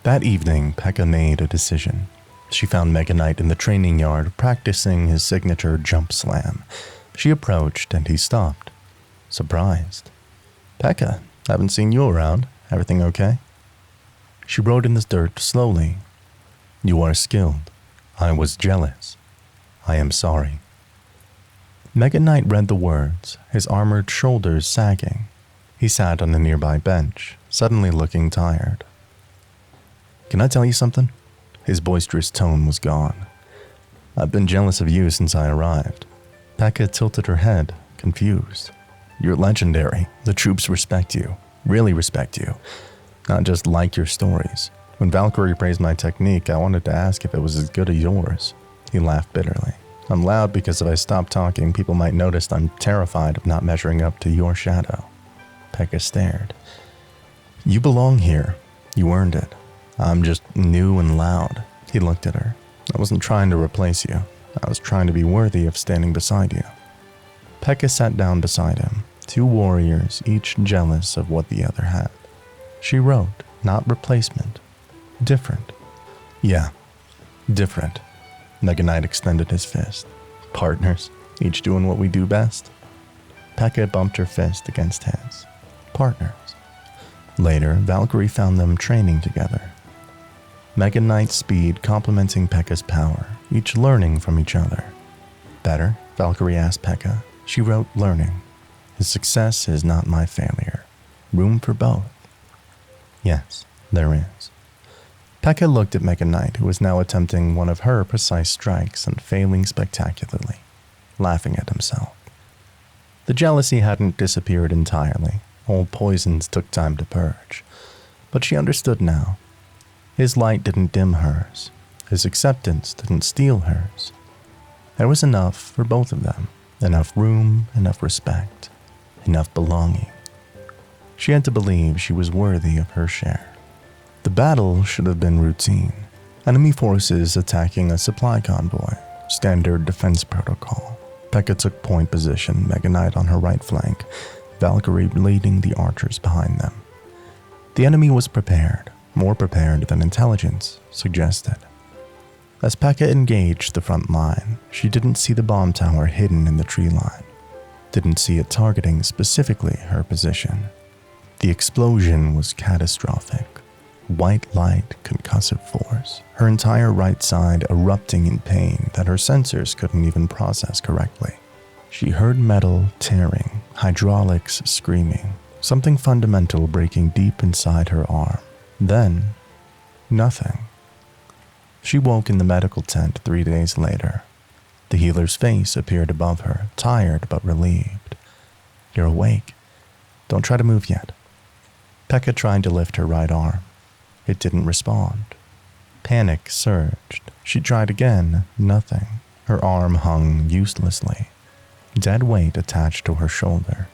That evening, Pekka made a decision. She found Mega Knight in the training yard practicing his signature jump slam. She approached and he stopped, surprised. Pekka, haven't seen you around. Everything okay? She wrote in the dirt slowly. You are skilled. I was jealous. I am sorry. Mega Knight read the words, his armored shoulders sagging. He sat on a nearby bench, suddenly looking tired. Can I tell you something? His boisterous tone was gone. I've been jealous of you since I arrived. Pekka tilted her head, confused. You're legendary. The troops respect you. Really respect you. Not just like your stories. When Valkyrie praised my technique, I wanted to ask if it was as good as yours. He laughed bitterly. I'm loud because if I stop talking, people might notice I'm terrified of not measuring up to your shadow. Pekka stared. You belong here. You earned it. I'm just new and loud. He looked at her. I wasn't trying to replace you. I was trying to be worthy of standing beside you. Pekka sat down beside him, two warriors, each jealous of what the other had. She wrote, not replacement. Different. Yeah, different. Mega Knight extended his fist. Partners, each doing what we do best. Pekka bumped her fist against his. Partners. Later, Valkyrie found them training together. Mega Knight's speed complementing Pekka's power, each learning from each other. Better? Valkyrie asked Pekka. She wrote, learning. His success is not my failure. Room for both. Yes, there is. Pekka looked at Mega Knight, who was now attempting one of her precise strikes and failing spectacularly, laughing at himself. The jealousy hadn't disappeared entirely. Old poisons took time to purge. But she understood now. His light didn't dim hers. His acceptance didn't steal hers. There was enough for both of them. Enough room, enough respect, enough belonging. She had to believe she was worthy of her share. The battle should have been routine. Enemy forces attacking a supply convoy. Standard defense protocol. Pekka took point position, Mega Knight on her right flank, Valkyrie leading the archers behind them. The enemy was prepared, more prepared than intelligence suggested. As Pekka engaged the front line, she didn't see the bomb tower hidden in the tree line. Didn't see it targeting specifically her position. The explosion was catastrophic. White light, concussive force, her entire right side erupting in pain that her sensors couldn't even process correctly. She heard metal tearing, hydraulics screaming, something fundamental breaking deep inside her arm. Then, nothing. She woke in the medical tent 3 days later. The healer's face appeared above her, tired but relieved. You're awake. Don't try to move yet. Pekka tried to lift her right arm. It didn't respond. Panic surged. She tried again, nothing. Her arm hung uselessly. Dead weight attached to her shoulder.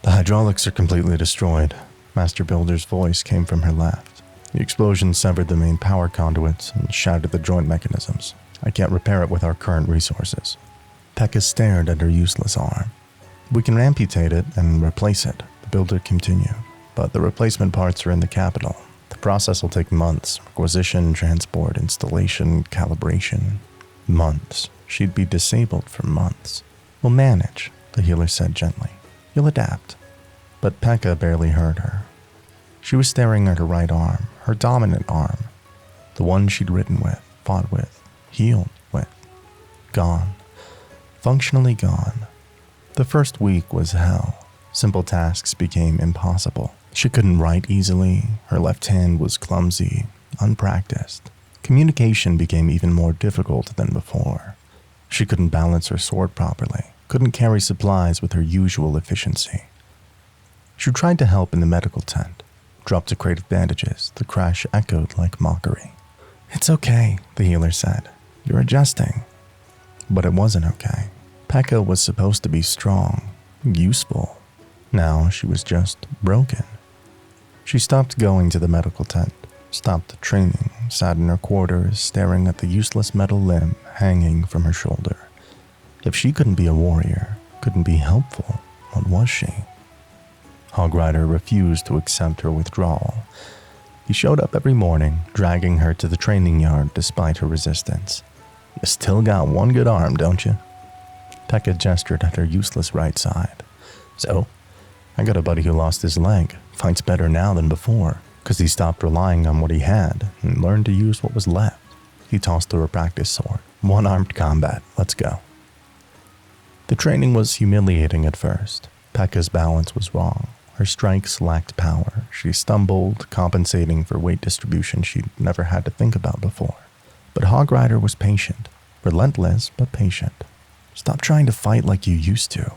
The hydraulics are completely destroyed. Master Builder's voice came from her left. The explosion severed the main power conduits and shattered the joint mechanisms. I can't repair it with our current resources. Pekka stared at her useless arm. We can amputate it and replace it, the builder continued. But the replacement parts are in the capital. The process will take months. Requisition, transport, installation, calibration. Months. She'd be disabled for months. We'll manage, the healer said gently. You'll adapt. But Pekka barely heard her. She was staring at her right arm, her dominant arm, the one she'd ridden with, fought with, healed with. Gone. Functionally gone. The first week was hell. Simple tasks became impossible. She couldn't write easily, her left hand was clumsy, unpracticed. Communication became even more difficult than before. She couldn't balance her sword properly, couldn't carry supplies with her usual efficiency. She tried to help in the medical tent, dropped a crate of bandages. The crash echoed like mockery. "It's okay," the healer said. "You're adjusting." But it wasn't okay. Pekka was supposed to be strong, useful. Now she was just broken. She stopped going to the medical tent, stopped training, sat in her quarters staring at the useless metal limb hanging from her shoulder. If she couldn't be a warrior, couldn't be helpful, what was she? Hog Rider refused to accept her withdrawal. He showed up every morning, dragging her to the training yard despite her resistance. "You still got one good arm, don't you?" Pekka gestured at her useless right side. "So, I got a buddy who lost his leg, fights better now than before, because he stopped relying on what he had and learned to use what was left." He tossed her a practice sword. "One-armed combat, let's go." The training was humiliating at first. Pekka's balance was wrong. Her strikes lacked power. She stumbled, compensating for weight distribution she'd never had to think about before. But Hog Rider was patient. Relentless, but patient. "Stop trying to fight like you used to.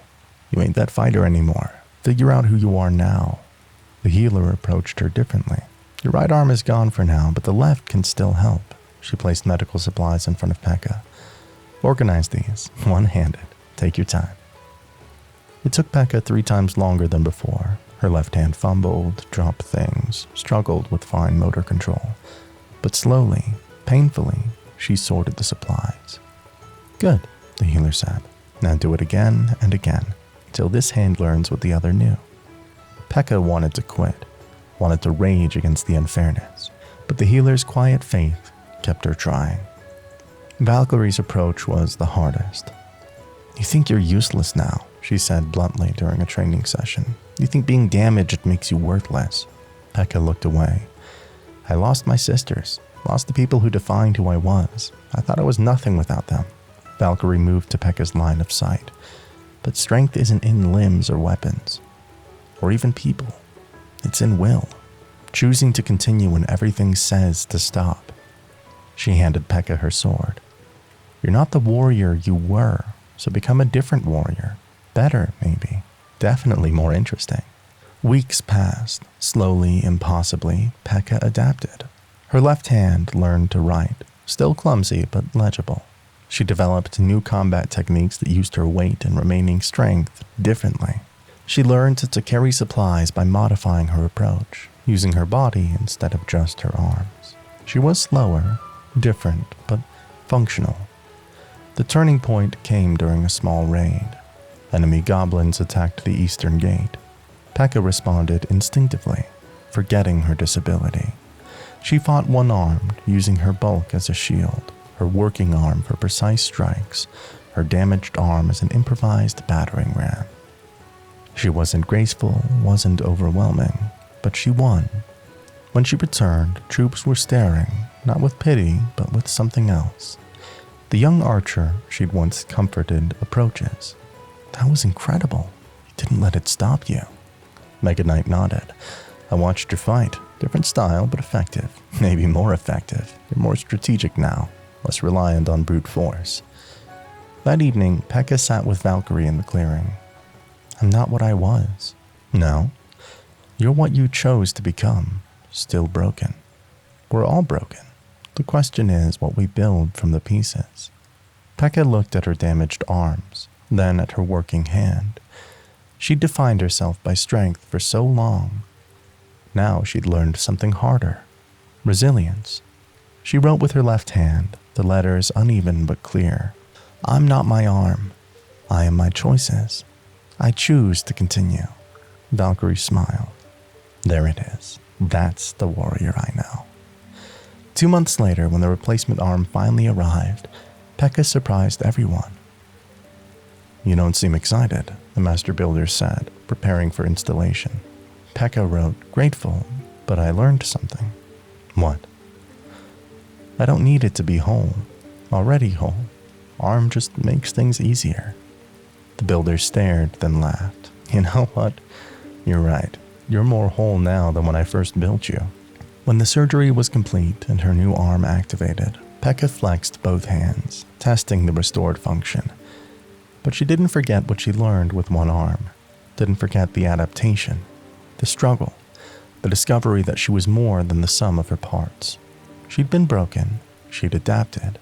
You ain't that fighter anymore. Figure out who you are now." The healer approached her differently. "Your right arm is gone for now, but the left can still help." She placed medical supplies in front of Pekka. "Organize these, one-handed. Take your time." It took Pekka 3 times longer than before. Her left hand fumbled, dropped things, struggled with fine motor control. But slowly, painfully, she sorted the supplies. "Good," the healer said. "Now do it again and again, till this hand learns what the other knew." Pekka wanted to quit, wanted to rage against the unfairness, but the healer's quiet faith kept her trying. Valkyrie's approach was the hardest. "You think you're useless now," she said bluntly during a training session. "You think being damaged makes you worthless." Pekka looked away. "I lost my sisters, lost the people who defined who I was. I thought I was nothing without them." Valkyrie moved to Pekka's line of sight. "But strength isn't in limbs or weapons, or even people. It's in will, choosing to continue when everything says to stop." She handed Pekka her sword. "You're not the warrior you were, so become a different warrior. Better, maybe. Definitely more interesting." Weeks passed. Slowly, impossibly, Pekka adapted. Her left hand learned to write, still clumsy but legible. She developed new combat techniques that used her weight and remaining strength differently. She learned to carry supplies by modifying her approach, using her body instead of just her arms. She was slower, different, but functional. The turning point came during a small raid. Enemy goblins attacked the eastern gate. Pekka responded instinctively, forgetting her disability. She fought one-armed, using her bulk as a shield, her working arm for precise strikes, her damaged arm as an improvised battering ram. She wasn't graceful, wasn't overwhelming, but she won. When she returned, troops were staring, not with pity, but with something else. The young archer she'd once comforted approaches. "That was incredible. You didn't let it stop you." Mega Knight nodded. "I watched your fight. Different style, but effective. Maybe more effective. You're more strategic now, less reliant on brute force." That evening, Pekka sat with Valkyrie in the clearing. "I'm not what I was." "No. You're what you chose to become. Still broken. We're all broken. The question is what we build from the pieces." Pekka looked at her damaged arms, then at her working hand. She'd defined herself by strength for so long. Now she'd learned something harder. Resilience. She wrote with her left hand, the letters uneven but clear. "I'm not my arm. I am my choices. I choose to continue." Valkyrie smiled. "There it is. That's the warrior I know." 2 months later, when the replacement arm finally arrived, Pekka surprised everyone. You don't seem excited, the master builder said, preparing for installation. Pekka wrote, grateful, but I learned something. What? I don't need it to be whole. Already whole. ARM just makes things easier. The builder stared, then laughed. You know what? You're right. You're more whole now than when I first built you. When the surgery was complete and her new arm activated, Pekka flexed both hands, testing the restored function. But she didn't forget what she learned with one arm. Didn't forget the adaptation, the struggle, the discovery that she was more than the sum of her parts. She'd been broken, she'd adapted,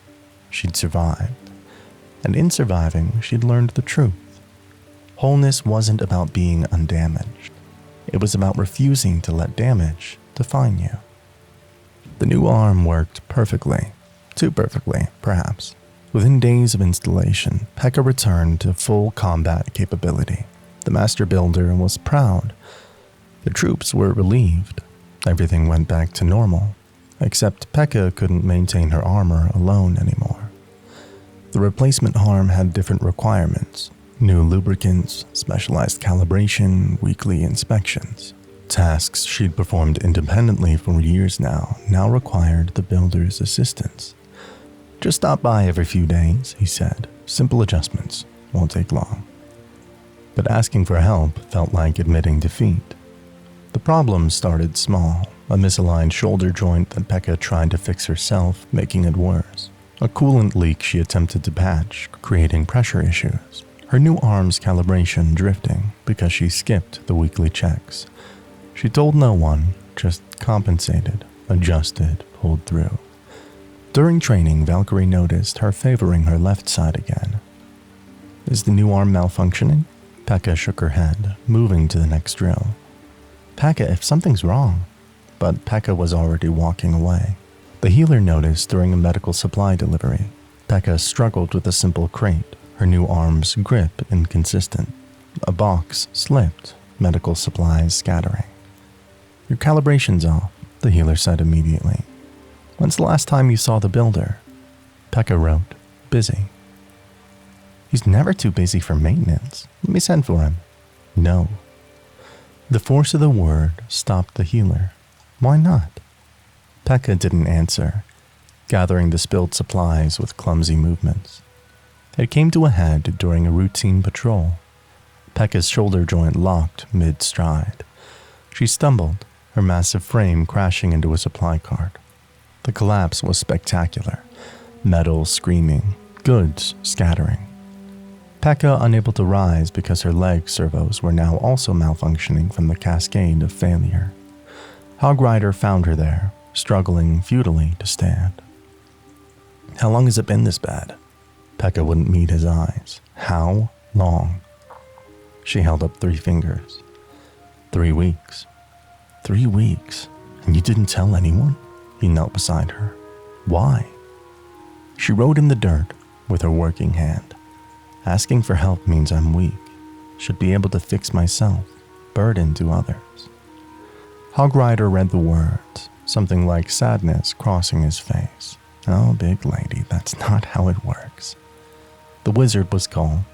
she'd survived. And in surviving, she'd learned the truth. Wholeness wasn't about being undamaged. It was about refusing to let damage define you. The new arm worked perfectly. Too perfectly, perhaps. Within days of installation, Pekka returned to full combat capability. The master builder was proud. The troops were relieved. Everything went back to normal, except Pekka couldn't maintain her armor alone anymore. The replacement arm had different requirements. New lubricants, specialized calibration, weekly inspections. Tasks she'd performed independently for years now required the builder's assistance. Just stop by every few days, he said. Simple adjustments, won't take long. But asking for help felt like admitting defeat. The problem started small, a misaligned shoulder joint that Pekka tried to fix herself, making it worse. A coolant leak she attempted to patch, creating pressure issues. Her new arm's calibration drifting because she skipped the weekly checks. She told no one, just compensated, adjusted, pulled through. During training, Valkyrie noticed her favoring her left side again. Is the new arm malfunctioning? Pekka shook her head, moving to the next drill. Pekka, if something's wrong. But Pekka was already walking away. The healer noticed during a medical supply delivery. Pekka struggled with a simple crate, her new arm's grip inconsistent. A box slipped, medical supplies scattering. Your calibration's off, the healer said immediately. When's the last time you saw the builder? Pekka wrote, busy. He's never too busy for maintenance. Let me send for him. No. The force of the word stopped the healer. Why not? Pekka didn't answer, gathering the spilled supplies with clumsy movements. It came to a head during a routine patrol. Pekka's shoulder joint locked mid-stride. She stumbled, her massive frame crashing into a supply cart. The collapse was spectacular, metal screaming, goods scattering. Pekka unable to rise because her leg servos were now also malfunctioning from the cascade of failure. Hog Rider found her there, struggling futilely to stand. How long has it been this bad? Pekka wouldn't meet his eyes. How long? She held up 3 fingers. 3 weeks. 3 weeks. And you didn't tell anyone? He knelt beside her. Why? She wrote in the dirt with her working hand. Asking for help means I'm weak. Should be able to fix myself. Burden to others. Hog Rider read the words, something like sadness crossing his face. Oh, big lady, that's not how it works. The wizard was called.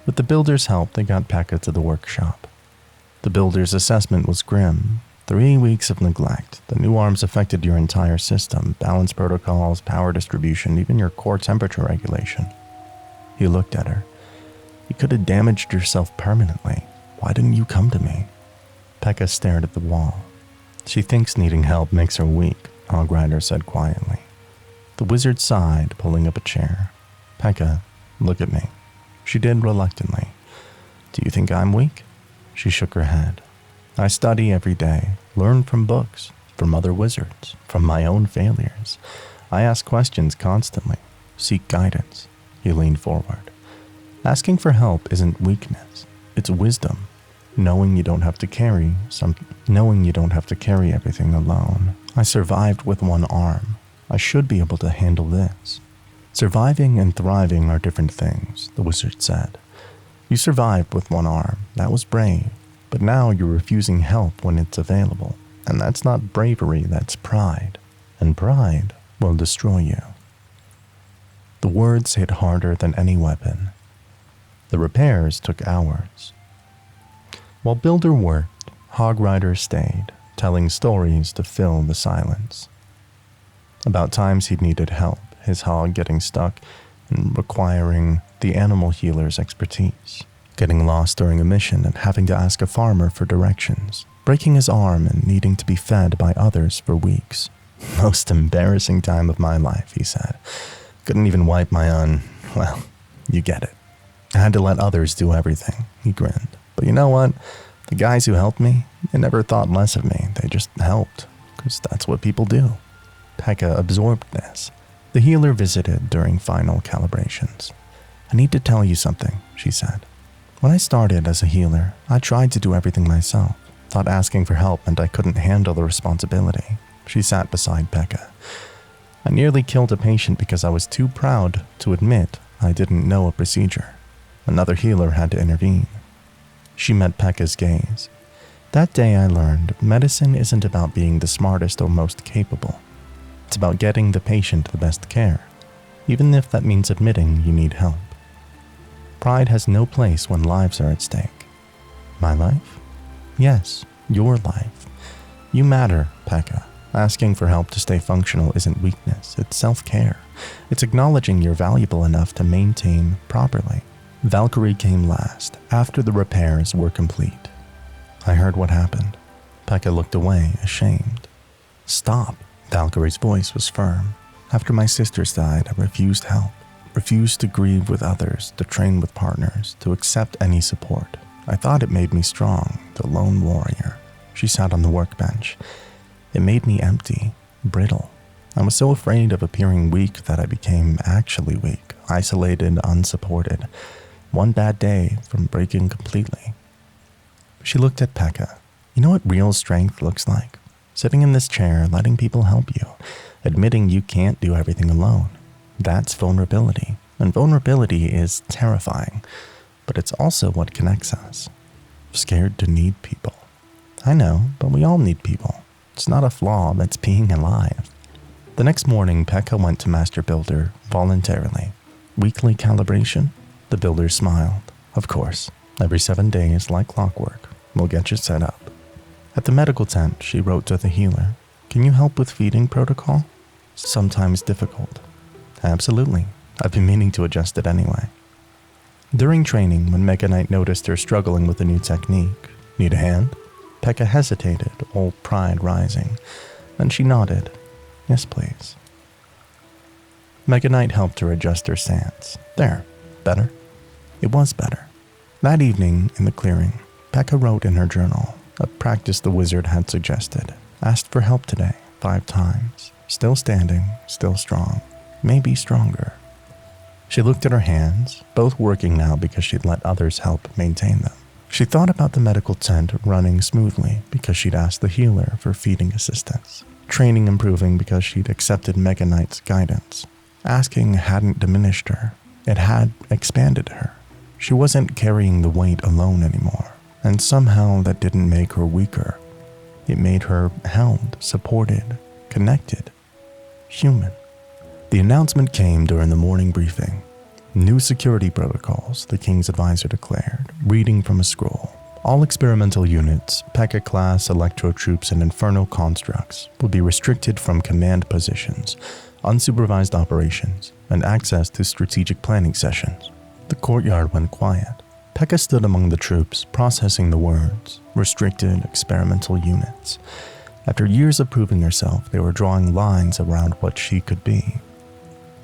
With the builder's help, they got Pekka to the workshop. The builder's assessment was grim. 3 weeks of neglect. The new arms affected your entire system, balance protocols, power distribution, even your core temperature regulation. He looked at her. You could have damaged yourself permanently. Why didn't you come to me? Pekka stared at the wall. She thinks needing help makes her weak, Hog Rider said quietly. The wizard sighed, pulling up a chair. Pekka, look at me. She did reluctantly. Do you think I'm weak? She shook her head. I study every day, learn from books, from other wizards, from my own failures. I ask questions constantly, seek guidance. He leaned forward. Asking for help isn't weakness, it's wisdom. Knowing you don't have to carry everything alone. I survived with one arm. I should be able to handle this. Surviving and thriving are different things, the wizard said. You survived with one arm. That was brave. But now you're refusing help when it's available. And that's not bravery, that's pride. And pride will destroy you. The words hit harder than any weapon. The repairs took hours. While Builder worked, Hog Rider stayed, telling stories to fill the silence. About times he'd needed help, his hog getting stuck and requiring the animal healer's expertise, getting lost during a mission and having to ask a farmer for directions, breaking his arm and needing to be fed by others for weeks. Most embarrassing time of my life, he said. Couldn't even wipe my own. Well, you get it. I had to let others do everything, he grinned. But you know what? The guys who helped me, they never thought less of me. They just helped, because that's what people do. Pekka absorbed this. The healer visited during final calibrations. I need to tell you something, she said. When I started as a healer, I tried to do everything myself. Thought asking for help meant I couldn't handle the responsibility. She sat beside Pekka. I nearly killed a patient because I was too proud to admit I didn't know a procedure. Another healer had to intervene. She met Pekka's gaze. That day I learned medicine isn't about being the smartest or most capable. It's about getting the patient the best care, even if that means admitting you need help. Pride has no place when lives are at stake. My life? Yes, your life. You matter, Pekka. Asking for help to stay functional isn't weakness, it's self-care. It's acknowledging you're valuable enough to maintain properly. Valkyrie came last, after the repairs were complete. I heard what happened. Pekka looked away, ashamed. Stop. Valkyrie's voice was firm. After my sisters died, I refused help. Refused to grieve with others, to train with partners, to accept any support. I thought it made me strong, the lone warrior. She sat on the workbench. It made me empty, brittle. I was so afraid of appearing weak that I became actually weak, isolated, unsupported. One bad day from breaking completely. She looked at Pekka. You know what real strength looks like? Sitting in this chair, letting people help you, admitting you can't do everything alone. That's vulnerability, and vulnerability is terrifying, but it's also what connects us. Scared to need people. I know, but we all need people. It's not a flaw, it's being alive. The next morning, Pekka went to Master Builder voluntarily. Weekly calibration? The builder smiled. Of course, every 7 days, like clockwork, we'll get you set up. At the medical tent, she wrote to the healer. Can you help with feeding protocol? Sometimes difficult. Absolutely. I've been meaning to adjust it anyway. During training, when Mega Knight noticed her struggling with a new technique, need a hand? Pekka hesitated, old pride rising. Then she nodded. Yes, please. Mega Knight helped her adjust her stance. There. Better? It was better. That evening, in the clearing, Pekka wrote in her journal, a practice the wizard had suggested. Asked for help today, 5 times. Still standing, still strong. Maybe stronger. She looked at her hands, both working now because she'd let others help maintain them. She thought about the medical tent running smoothly because she'd asked the healer for feeding assistance. Training improving because she'd accepted Mega Knight's guidance. Asking hadn't diminished her. It had expanded her. She wasn't carrying the weight alone anymore. And somehow that didn't make her weaker. It made her held, supported, connected, human. The announcement came during the morning briefing. New security protocols, the king's advisor declared, reading from a scroll. All experimental units, Pekka class, electro troops, and inferno constructs would be restricted from command positions, unsupervised operations, and access to strategic planning sessions. The courtyard went quiet. Pekka stood among the troops, processing the words, restricted experimental units. After years of proving herself, they were drawing lines around what she could be.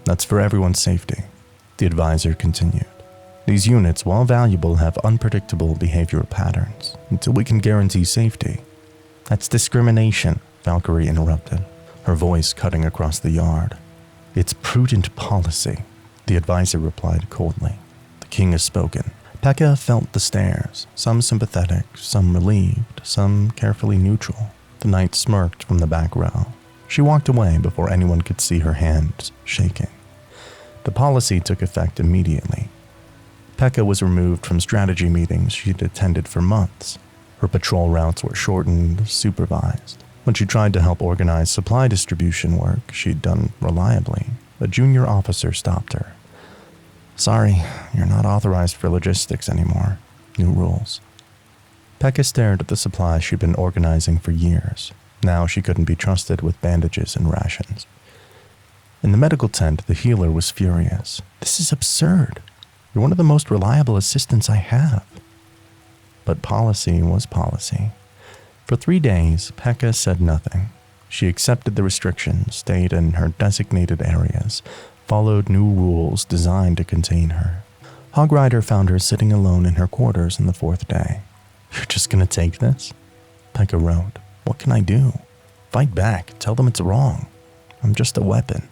That's for everyone's safety, the advisor continued. These units, while valuable, have unpredictable behavioral patterns. Until we can guarantee safety. That's discrimination, Valkyrie interrupted, her voice cutting across the yard. It's prudent policy, the advisor replied coldly. The king has spoken. Pekka felt the stares, some sympathetic, some relieved, some carefully neutral. The knight smirked from the back row. She walked away before anyone could see her hands shaking. The policy took effect immediately. Pekka was removed from strategy meetings she'd attended for months. Her patrol routes were shortened, supervised. When she tried to help organize supply distribution work she'd done reliably, a junior officer stopped her. Sorry, you're not authorized for logistics anymore. New rules. Pekka stared at the supplies she'd been organizing for years. Now she couldn't be trusted with bandages and rations. In the medical tent, the healer was furious. This is absurd. You're one of the most reliable assistants I have. But policy was policy. For 3 days, Pekka said nothing. She accepted the restrictions, stayed in her designated areas, followed new rules designed to contain her. Hogrider found her sitting alone in her quarters on the 4th day. You're just gonna take this? Pekka wrote. What can I do? Fight back. Tell them it's wrong. I'm just a weapon.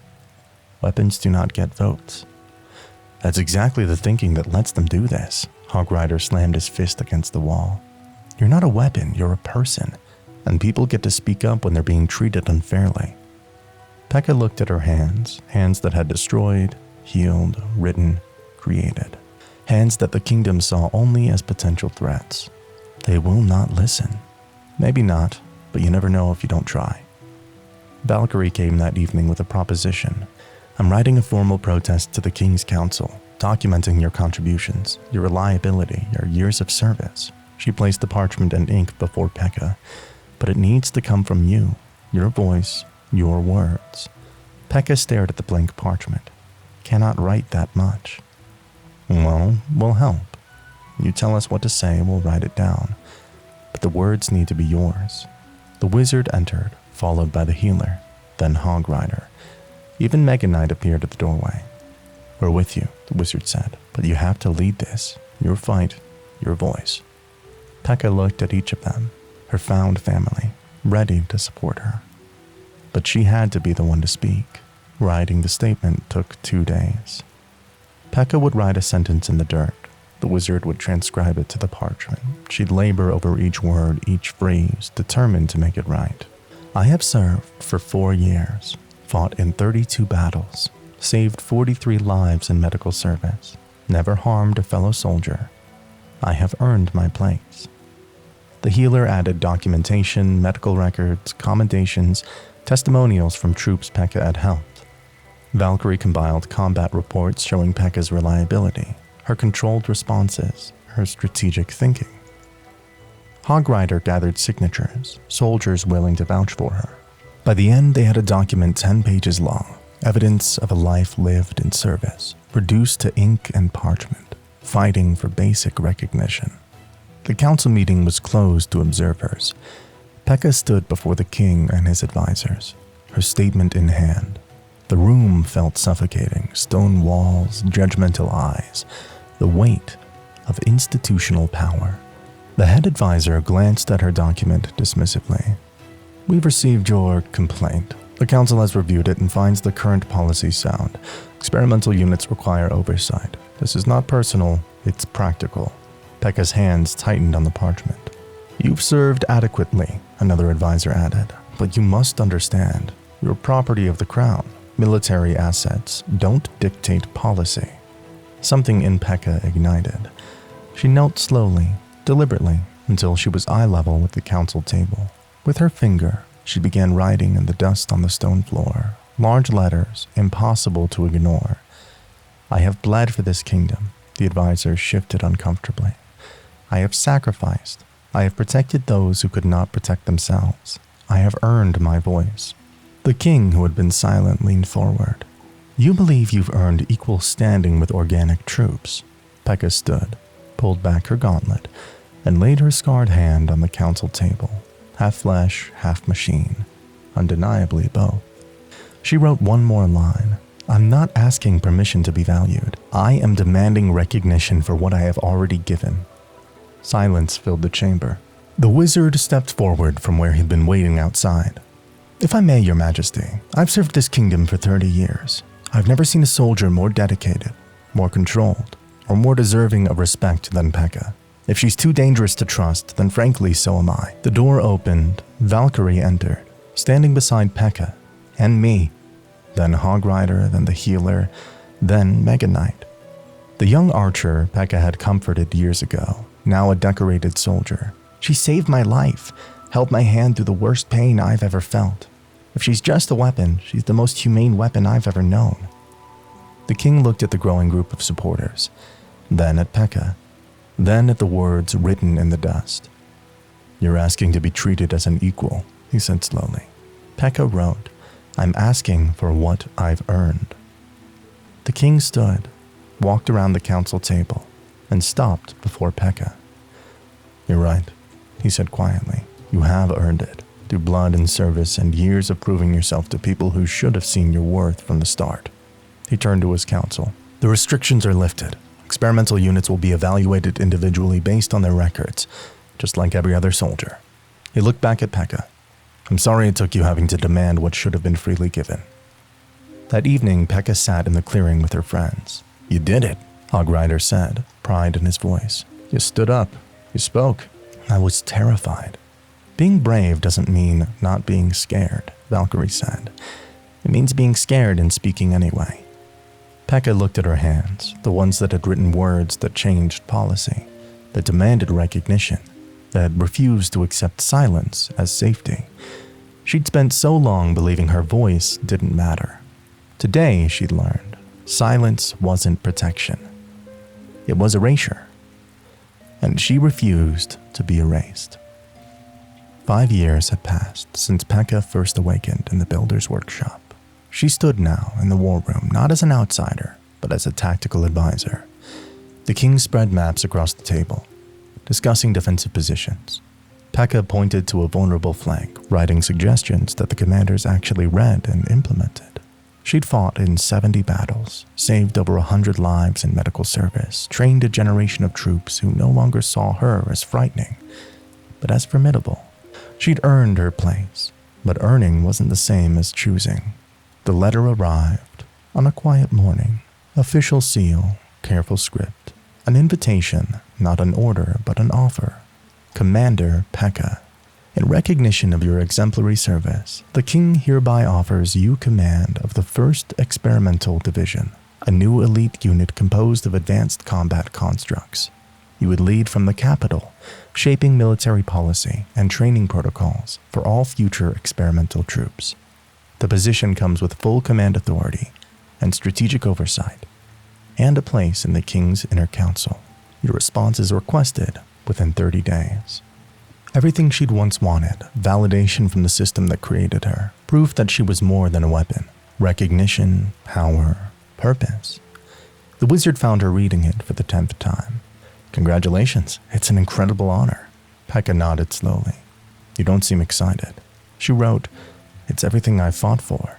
Weapons do not get votes. That's exactly the thinking that lets them do this. Hogrider slammed his fist against the wall. You're not a weapon, you're a person, and people get to speak up when they're being treated unfairly. Pekka looked at her hands, hands that had destroyed, healed, written, created. Hands that the kingdom saw only as potential threats. They will not listen. Maybe not, but you never know if you don't try. Valkyrie came that evening with a proposition. I'm writing a formal protest to the King's Council, documenting your contributions, your reliability, your years of service. She placed the parchment and ink before Pekka. But it needs to come from you, your voice, your words. Pekka stared at the blank parchment. Cannot write that much. Well, we'll help. You tell us what to say, we'll write it down. But the words need to be yours. The wizard entered, followed by the healer, then Hogrider. Even Mega Knight appeared at the doorway. We're with you, the wizard said, but you have to lead this. Your fight, your voice. Pekka looked at each of them, her found family, ready to support her. But she had to be the one to speak. Writing the statement took 2 days. Pekka would write a sentence in the dirt. The wizard would transcribe it to the parchment. She'd labor over each word, each phrase, determined to make it right. I have served for 4 years, fought in 32 battles, saved 43 lives in medical service, never harmed a fellow soldier. I have earned my place. The healer added documentation, medical records, commendations, testimonials from troops Pekka had helped. Valkyrie compiled combat reports showing Pekka's reliability, her controlled responses, her strategic thinking. Hogrider gathered signatures, soldiers willing to vouch for her. By the end, they had a document 10 pages long, evidence of a life lived in service, reduced to ink and parchment, fighting for basic recognition. The council meeting was closed to observers. Pekka stood before the king and his advisors, her statement in hand. The room felt suffocating, stone walls, judgmental eyes, the weight of institutional power. The head advisor glanced at her document dismissively. We've received your complaint. The council has reviewed it and finds the current policy sound. Experimental units require oversight. This is not personal, it's practical. Pekka's hands tightened on the parchment. You've served adequately, another advisor added, but you must understand, you're property of the crown. Military assets don't dictate policy. Something in Pekka ignited. She knelt slowly, deliberately, until she was eye level with the council table. With her finger, she began writing in the dust on the stone floor, large letters, impossible to ignore. I have bled for this kingdom, the advisor shifted uncomfortably. I have sacrificed. I have protected those who could not protect themselves. I have earned my voice. The king, who had been silent, leaned forward. You believe you've earned equal standing with organic troops. Pekka stood, pulled back her gauntlet, and laid her scarred hand on the council table. Half flesh, half machine. Undeniably both. She wrote one more line. I'm not asking permission to be valued. I am demanding recognition for what I have already given. Silence filled the chamber. The wizard stepped forward from where he'd been waiting outside. If I may, your majesty, I've served this kingdom for 30 years. I've never seen a soldier more dedicated, more controlled, or more deserving of respect than Pekka. If she's too dangerous to trust, then frankly, so am I. The door opened. Valkyrie entered, standing beside Pekka and me, then Hogrider, then the healer, then Mega Knight. The young archer Pekka had comforted years ago, now a decorated soldier. She saved my life, held my hand through the worst pain I've ever felt. If she's just a weapon, she's the most humane weapon I've ever known. The king looked at the growing group of supporters, then at Pekka, then at the words written in the dust. "You're asking to be treated as an equal," he said slowly. Pekka wrote, "I'm asking for what I've earned." The king stood, walked around the council table, and stopped before Pekka. "You're right," he said quietly. "You have earned it, through blood and service and years of proving yourself to people who should have seen your worth from the start." He turned to his council. "The restrictions are lifted. Experimental units will be evaluated individually based on their records, just like every other soldier." He looked back at Pekka. "I'm sorry it took you having to demand what should have been freely given." That evening, Pekka sat in the clearing with her friends. "You did it," Hogrider said, pride in his voice. "You stood up. You spoke." "I was terrified." "Being brave doesn't mean not being scared," Valkyrie said. "It means being scared and speaking anyway." Pekka looked at her hands, the ones that had written words that changed policy, that demanded recognition, that refused to accept silence as safety. She'd spent so long believing her voice didn't matter. Today, she'd learned, silence wasn't protection. It was erasure. And she refused to be erased. 5 years had passed since Pekka first awakened in the builder's workshop. She stood now in the war room, not as an outsider, but as a tactical advisor. The king spread maps across the table, discussing defensive positions. Pekka pointed to a vulnerable flank, writing suggestions that the commanders actually read and implemented. She'd fought in 70 battles, saved over 100 lives in medical service, trained a generation of troops who no longer saw her as frightening, but as formidable. She'd earned her place, but earning wasn't the same as choosing. The letter arrived on a quiet morning. Official seal, careful script. An invitation, not an order, but an offer. Commander Pekka, in recognition of your exemplary service, the king hereby offers you command of the 1st Experimental Division, a new elite unit composed of advanced combat constructs. You would lead from the capital, shaping military policy and training protocols for all future experimental troops. The position comes with full command authority and strategic oversight, and a place in the King's Inner Council. Your response is requested within 30 days. Everything she'd once wanted, validation from the system that created her, proof that she was more than a weapon, recognition, power, purpose. The wizard found her reading it for the 10th time. "Congratulations, it's an incredible honor." Pekka nodded slowly. "You don't seem excited." She wrote, "It's everything I fought for.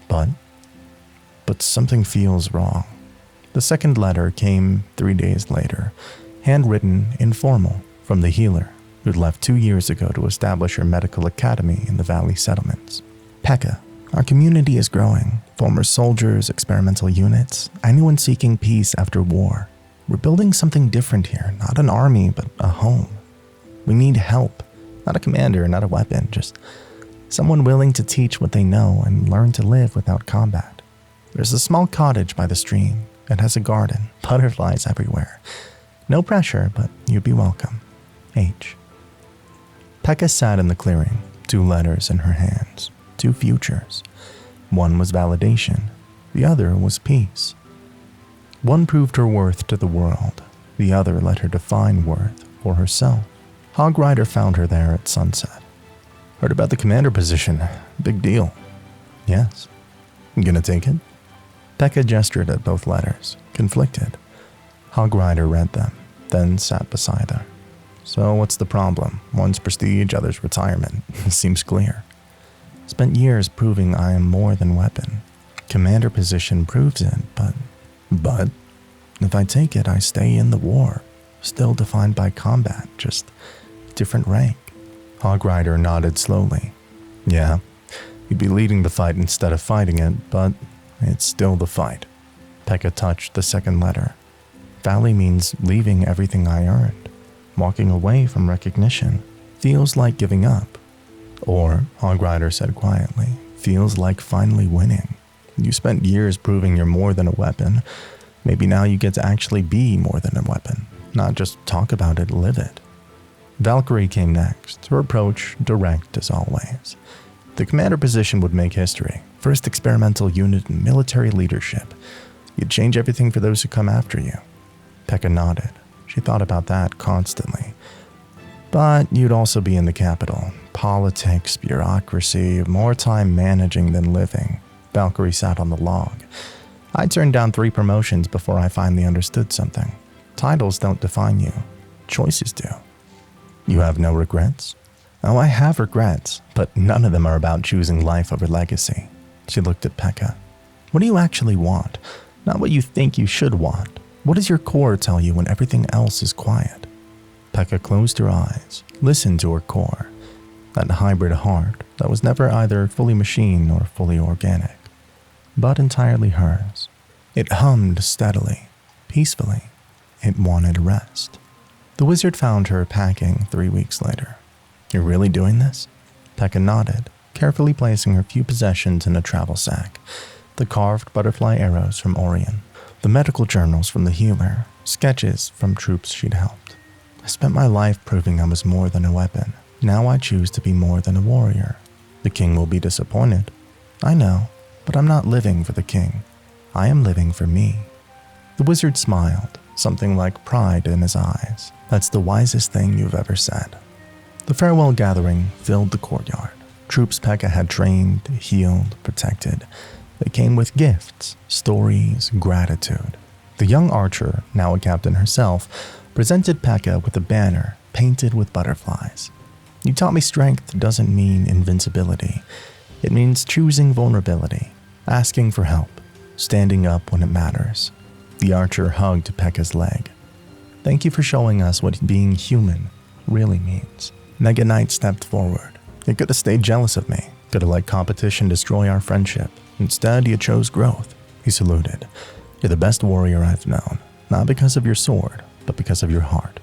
But something feels wrong." The second letter came 3 days later, handwritten, informal, from the healer who'd left 2 years ago to establish her medical academy in the Valley settlements. "Pekka, our community is growing. Former soldiers, experimental units, anyone seeking peace after war. We're building something different here, not an army, but a home. We need help, not a commander, not a weapon, just someone willing to teach what they know and learn to live without combat. There's a small cottage by the stream. It has a garden, butterflies everywhere. No pressure, but you'd be welcome. H." Pekka sat in the clearing, 2 letters in her hands, 2 futures. One was validation, the other was peace. One proved her worth to the world, the other let her define worth for herself. Hogrider found her there at sunset. "Heard about the commander position. Big deal." "Yes." "Gonna take it?" Pekka gestured at both letters, conflicted. Hogrider read them, then sat beside her. "So what's the problem? One's prestige, other's retirement. Seems clear." "Spent years proving I am more than weapon. Commander position proves it, but if I take it, I stay in the war. Still defined by combat, just different rank." Hogrider nodded slowly. "Yeah, you'd be leading the fight instead of fighting it, but it's still the fight." Pekka touched the second letter. "Valley means leaving everything I earned. Walking away from recognition. Feels like giving up." "Or," Hogrider said quietly, "feels like finally winning. You spent years proving you're more than a weapon. Maybe now you get to actually be more than a weapon. Not just talk about it, live it." Valkyrie came next, her approach direct as always. The commander position would make history. 1st experimental unit in military leadership. You'd change everything for those who come after you. Pekka nodded. She thought about that constantly. But you'd also be in the capital. Politics, bureaucracy, more time managing than living. Valkyrie sat on the log. I turned down 3 promotions before I finally understood something. Titles don't define you. Choices do. You have no regrets? Oh, I have regrets, but none of them are about choosing life over legacy. She looked at Pekka. What do you actually want? Not what you think you should want. What does your core tell you when everything else is quiet? Pekka closed her eyes, listened to her core. That hybrid heart that was never either fully machine or fully organic, but entirely hers. It hummed steadily, peacefully. It wanted rest. The wizard found her packing 3 weeks later. You're really doing this? Pekka nodded, carefully placing her few possessions in a travel sack. The carved butterfly arrows from Orion, the medical journals from the healer, sketches from troops she'd helped. I spent my life proving I was more than a weapon. Now I choose to be more than a warrior. The king will be disappointed. I know, but I'm not living for the king. I am living for me. The wizard smiled, something like pride in his eyes. That's the wisest thing you've ever said. The farewell gathering filled the courtyard. Troops Pekka had trained, healed, protected. They came with gifts, stories, gratitude. The young archer, now a captain herself, presented Pekka with a banner painted with butterflies. You taught me strength doesn't mean invincibility. It means choosing vulnerability, asking for help, standing up when it matters. The archer hugged Pekka's leg. Thank you for showing us what being human really means. Mega Knight stepped forward. You could have stayed jealous of me. Could have let competition destroy our friendship. Instead, you chose growth. He saluted. You're the best warrior I've known. Not because of your sword, but because of your heart.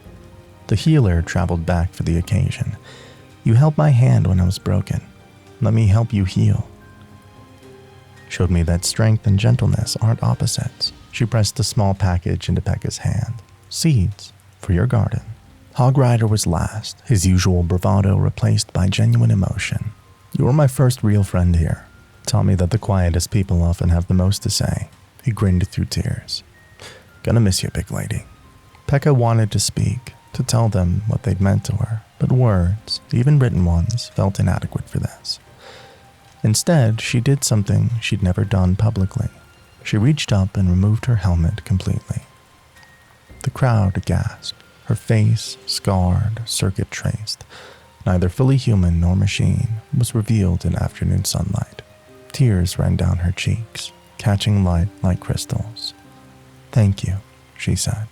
The healer traveled back for the occasion. You held my hand when I was broken. Let me help you heal. Showed me that strength and gentleness aren't opposites. She pressed a small package into Pekka's hand. Seeds for your garden. Hog Rider was last, his usual bravado replaced by genuine emotion. You were my first real friend here. Taught me that the quietest people often have the most to say. He grinned through tears. Gonna miss you, big lady. Pekka wanted to speak, to tell them what they'd meant to her, but words, even written ones, felt inadequate for this. Instead, she did something she'd never done publicly. She reached up and removed her helmet completely. The crowd gasped, her face, scarred, circuit traced, neither fully human nor machine, was revealed in afternoon sunlight. Tears ran down her cheeks, catching light like crystals. Thank you, she said,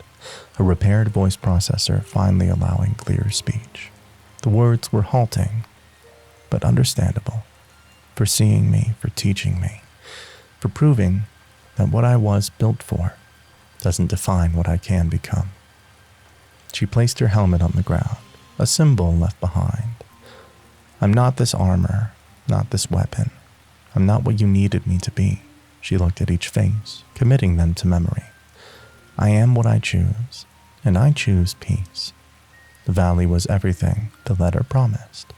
a repaired voice processor finally allowing clear speech. The words were halting, but understandable. For seeing me, for teaching me, for proving that what I was built for doesn't define what I can become. She placed her helmet on the ground, a symbol left behind. I'm not this armor, not this weapon. I'm not what you needed me to be. She looked at each face, committing them to memory. I am what I choose, and I choose peace. The valley was everything the letter promised.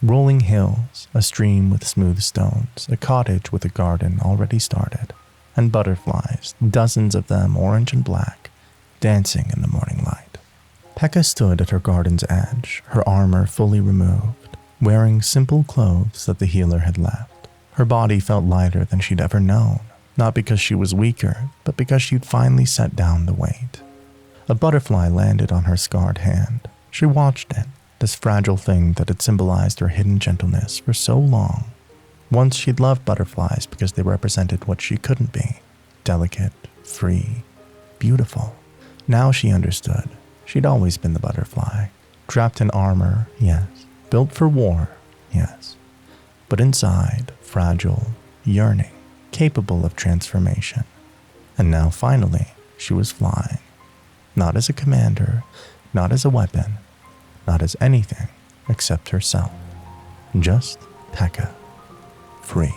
Rolling hills, a stream with smooth stones, a cottage with a garden already started, and butterflies, dozens of them orange and black, dancing in the morning light. Pekka stood at her garden's edge, her armor fully removed, wearing simple clothes that the healer had left. Her body felt lighter than she'd ever known, not because she was weaker, but because she'd finally set down the weight. A butterfly landed on her scarred hand. She watched it, this fragile thing that had symbolized her hidden gentleness for so long. Once she'd loved butterflies because they represented what she couldn't be. Delicate, free, beautiful. Now she understood. She'd always been the butterfly. Trapped in armor, yes. Built for war, yes. But inside, fragile, yearning, capable of transformation. And now finally, she was flying. Not as a commander, not as a weapon, not as anything except herself. Just Pekka. Free.